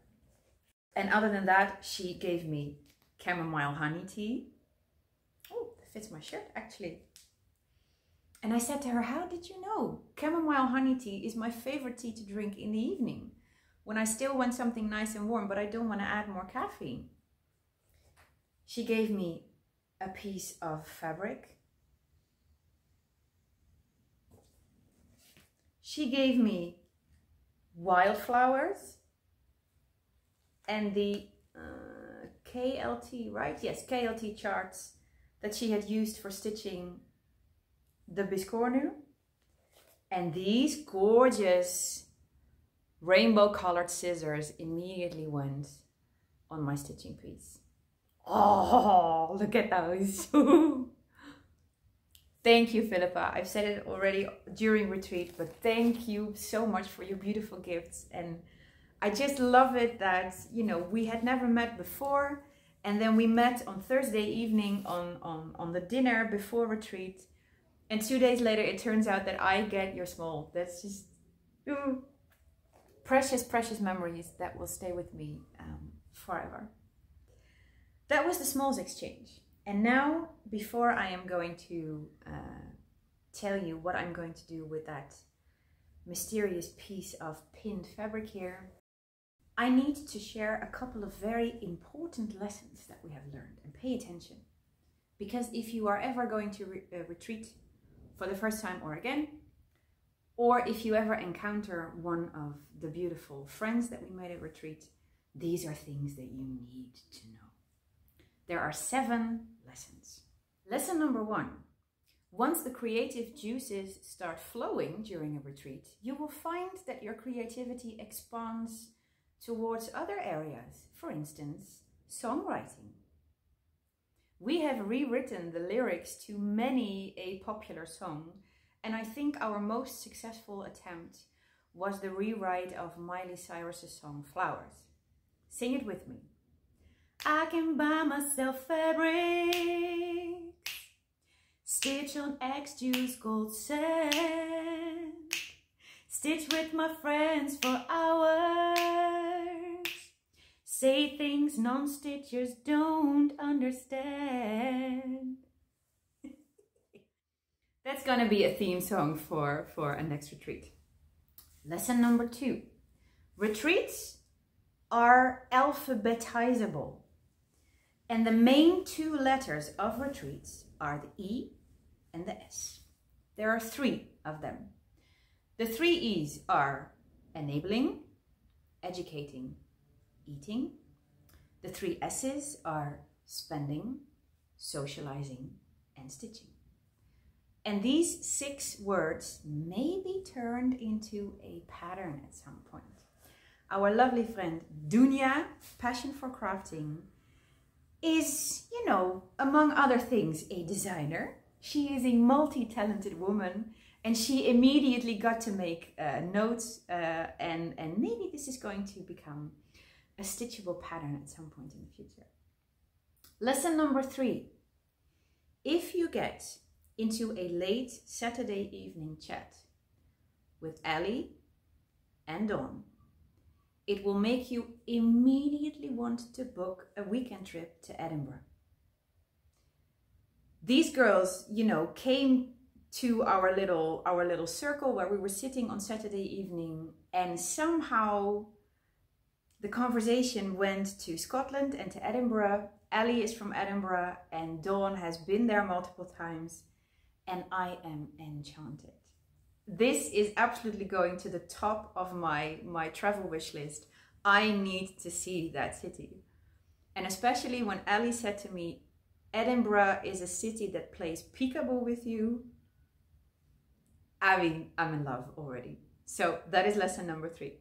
[SPEAKER 1] And other than that, she gave me chamomile honey tea. Oh, that fits my shirt actually. And I said to her, "How did you know? Chamomile honey tea is my favorite tea to drink in the evening, when I still want something nice and warm, but I don't want to add more caffeine." She gave me a piece of fabric. She gave me wildflowers and the KLT, right? Yes, KLT charts that she had used for stitching the biscornu. And these gorgeous rainbow colored scissors immediately went on my stitching piece. Oh, look at those. Thank you, Filipa. I've said it already during retreat, but thank you so much for your beautiful gifts. And I just love it that, you know, we had never met before. And then we met on Thursday evening on the dinner before retreat. And 2 days later, it turns out that I get your small. That's just precious, precious memories that will stay with me forever. That was the smalls exchange. And now, before I am going to tell you what I'm going to do with that mysterious piece of pinned fabric here, I need to share a couple of very important lessons that we have learned. And pay attention. Because if you are ever going to retreat for the first time or again, or if you ever encounter one of the beautiful friends that we made at retreat, these are things that you need to know. There are 7 lessons. Lesson number 1. Once the creative juices start flowing during a retreat, you will find that your creativity expands towards other areas. For instance, songwriting. We have rewritten the lyrics to many a popular song, and I think our most successful attempt was the rewrite of Miley Cyrus's song Flowers. Sing it with me. I can buy myself fabric, stitch on X-Juice gold sand, stitch with my friends for hours, say things non-stitchers don't understand. That's gonna be a theme song for a next retreat. Lesson number 2. Retreats are alphabetizable. And the main 2 letters of retreats are the E and the S. There are 3 of them. The 3 E's are enabling, educating, eating. The 3 S's are spending, socializing, and stitching. And these 6 words may be turned into a pattern at some point. Our lovely friend Dunja, passion.for.crafting, is, you know, among other things, a designer. She is a multi-talented woman, and she immediately got to make notes, and maybe this is going to become a stitchable pattern at some point in the future. Lesson number 3. If you get into a late Saturday evening chat with Ali and Dawn, it will make you immediately want to book a weekend trip to Edinburgh. These girls, you know, came to our little circle where we were sitting on Saturday evening, and somehow the conversation went to Scotland and to Edinburgh. Ali is from Edinburgh and Dawn has been there multiple times, and I am enchanted. This is absolutely going to the top of my travel wish list. I need to see that city. And especially when Ali said to me, Edinburgh is a city that plays peekaboo with you. I mean, I'm in love already. So that is lesson number 3.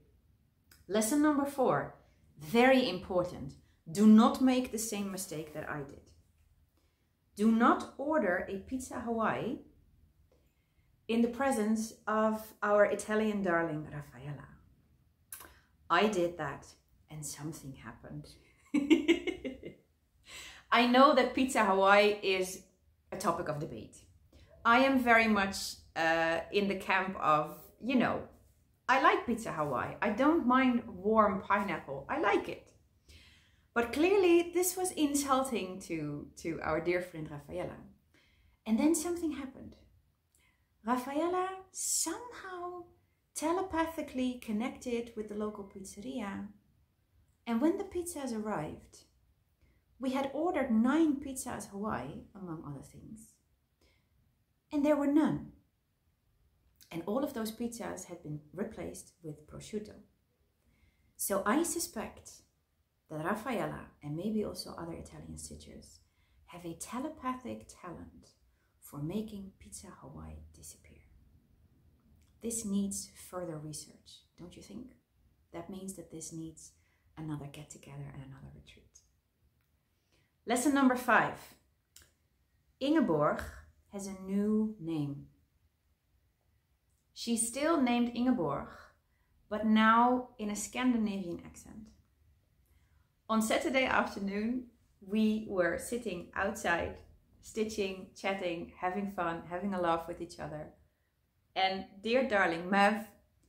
[SPEAKER 1] Lesson number 4, very important. Do not make the same mistake that I did. Do not order a pizza Hawaii in the presence of our Italian darling Raffaela. I did that and something happened. I know that pizza Hawaii is a topic of debate. I am very much in the camp of, you know, I like pizza Hawaii. I don't mind warm pineapple. I like it. But clearly this was insulting to our dear friend Raffaela. And then something happened. Raffaela somehow telepathically connected with the local pizzeria. And when the pizzas arrived, we had ordered 9 pizzas Hawaii, among other things. And there were none. And all of those pizzas had been replaced with prosciutto. So I suspect that Raffaela, and maybe also other Italian stitchers, have a telepathic talent for making pizza Hawaii disappear. This needs further research, don't you think? That means that this needs another get-together and another retreat. Lesson number 5. Ingeborg has a new name. She's still named Ingeborg, but now in a Scandinavian accent. On Saturday afternoon, we were sitting outside, stitching, chatting, having fun, having a laugh with each other. And dear darling Mev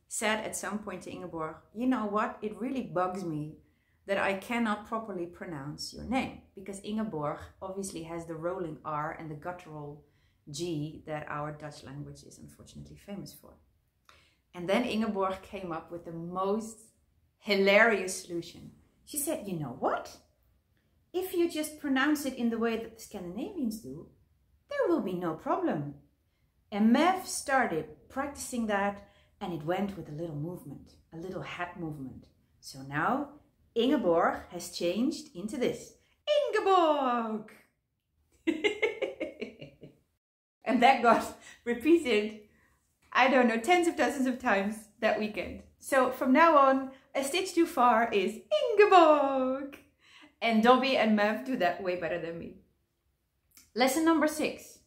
[SPEAKER 1] said at some point to Ingeborg, you know what, it really bugs me that I cannot properly pronounce your name, because Ingeborg obviously has the rolling R and the guttural G that our Dutch language is unfortunately famous for. And then Ingeborg came up with the most hilarious solution. She said, you know what? If you just pronounce it in the way that the Scandinavians do, there will be no problem. And Mev started practicing that, and it went with a little movement, a little hat movement. So now Ingeborg has changed into this. Ingeborg! And that got repeated, I don't know, tens of dozens of times that weekend. So from now on, a stitch too far is Ingeborg. And Dobby and Mev do that way better than me. Lesson number 6.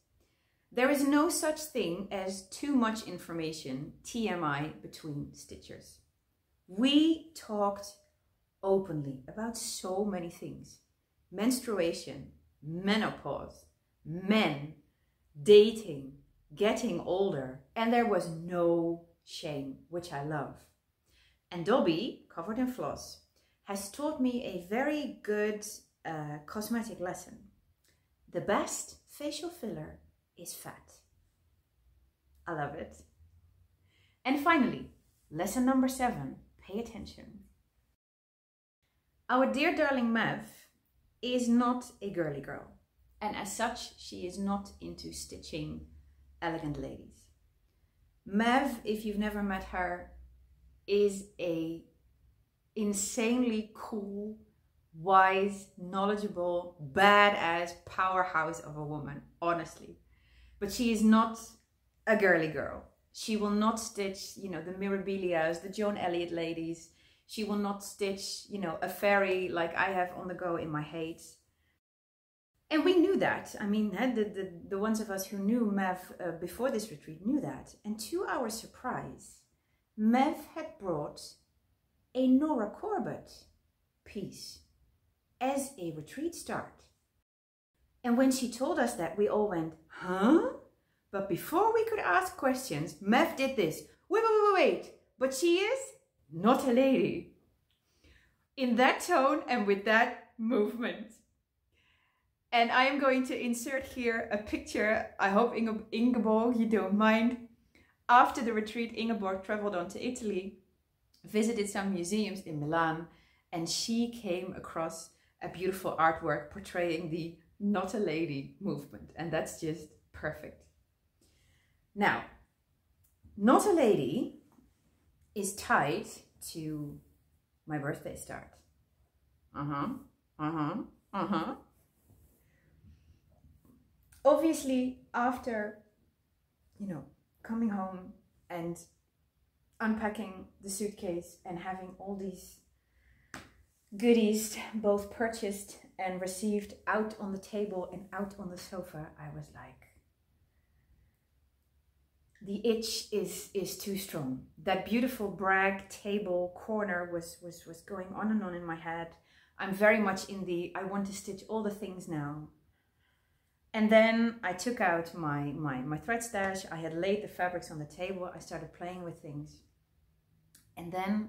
[SPEAKER 1] There is no such thing as too much information, TMI, between stitchers. We talked openly about so many things. Menstruation, menopause, men, dating, getting older, and there was no shame, which I love. And Dobby, covered in floss, has taught me a very good cosmetic lesson. The best facial filler is fat. I love it. And finally, lesson number 7, pay attention. Our dear darling Mev is not a girly girl, and as such, she is not into stitching elegant ladies. Mev, if you've never met her, is a insanely cool, wise, knowledgeable, badass powerhouse of a woman, honestly. But she is not a girly girl. She will not stitch, you know, the Mirabilias, the Joan Elliott ladies. She will not stitch, you know, a fairy like I have on the go in my hates. And we knew that. I mean, the ones of us who knew Mev before this retreat knew that. And to our surprise, Mev had brought a Nora Corbett piece as a retreat start. And when she told us that, we all went, huh? But before we could ask questions, Mev did this. Wait. But she is not a lady. In that tone and with that movement. And I am going to insert here a picture. I hope Ingeborg, you don't mind. After the retreat, Ingeborg traveled on to Italy, visited some museums in Milan, and she came across a beautiful artwork portraying the not a lady movement. And that's just perfect. Now, not a lady is tied to my birthday start. Obviously, after, you know, coming home and unpacking the suitcase and having all these goodies both purchased and received out on the table and out on the sofa, I was like, the itch is too strong. That beautiful brag table corner was going on and on in my head. I'm very much in the, I want to stitch all the things now. And then I took out my thread stash. I had laid the fabrics on the table. I started playing with things. And then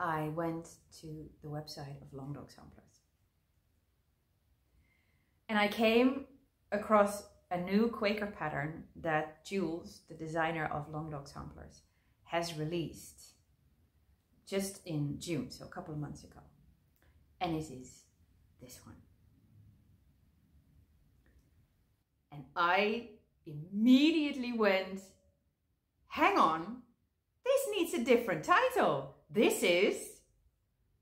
[SPEAKER 1] I went to the website of Long Dog Samplers. And I came across a new Quaker pattern that Jules, the designer of Long Dog Samplers, has released just in June, so a couple of months ago. And it is this one. And I immediately went, hang on, this needs a different title. This is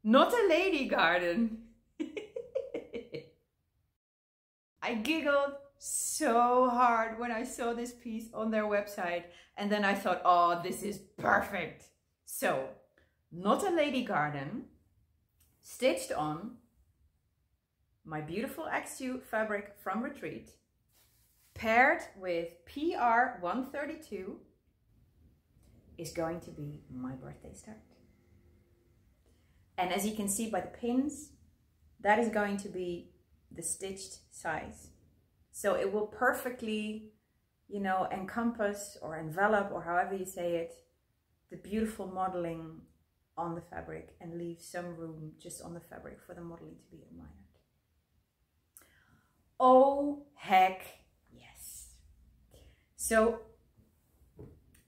[SPEAKER 1] Not a Lady Garden. I giggled so hard when I saw this piece on their website, and then I thought, oh, this is perfect. So, Not a Lady Garden, stitched on my beautiful XU fabric from Retreat, paired with PR 132, is going to be my birthday start. And as you can see by the pins, that is going to be the stitched size. So it will perfectly, you know, encompass or envelop, or however you say it, the beautiful modeling on the fabric, and leave some room just on the fabric for the modeling to be admired. Oh, heck yes. So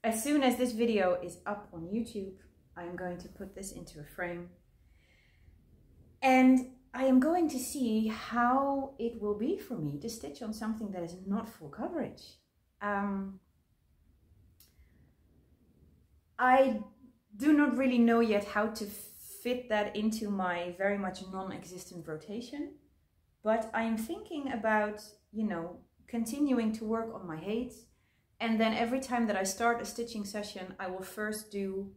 [SPEAKER 1] as soon as this video is up on YouTube, I'm going to put this into a frame, and I am going to see how it will be for me to stitch on something that is not full coverage. I do not really know yet how to fit that into my very much non-existent rotation, but I am thinking about, you know, continuing to work on my heights, and then every time that I start a stitching session, I will first do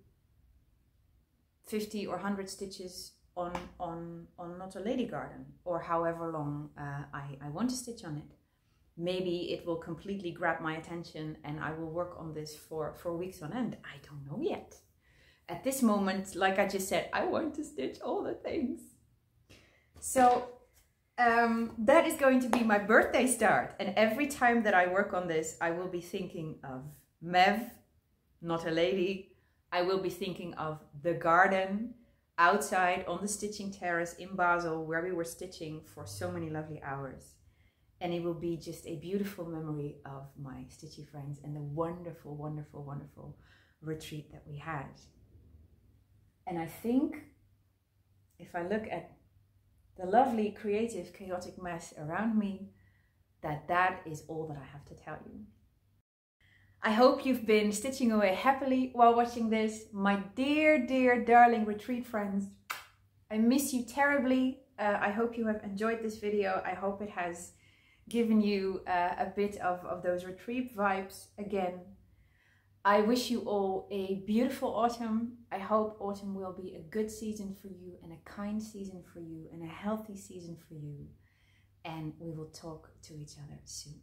[SPEAKER 1] 50 or 100 stitches on Not a Lady Garden, or however long I want to stitch on it. Maybe it will completely grab my attention and I will work on this for weeks on end. I don't know yet. At this moment, like I just said, I want to stitch all the things. So that is going to be my birthday start. And every time that I work on this, I will be thinking of Mev, Not a Lady. I will be thinking of the garden outside on the stitching terrace in Basel, where we were stitching for so many lovely hours. And it will be just a beautiful memory of my stitchy friends and the wonderful, wonderful, wonderful retreat that we had. And I think if I look at the lovely, creative, chaotic mess around me, that is all that I have to tell you. I hope you've been stitching away happily while watching this. My dear, dear, darling retreat friends, I miss you terribly. I hope you have enjoyed this video. I hope it has given you a bit of those retreat vibes again. I wish you all a beautiful autumn. I hope autumn will be a good season for you, and a kind season for you, and a healthy season for you. And we will talk to each other soon.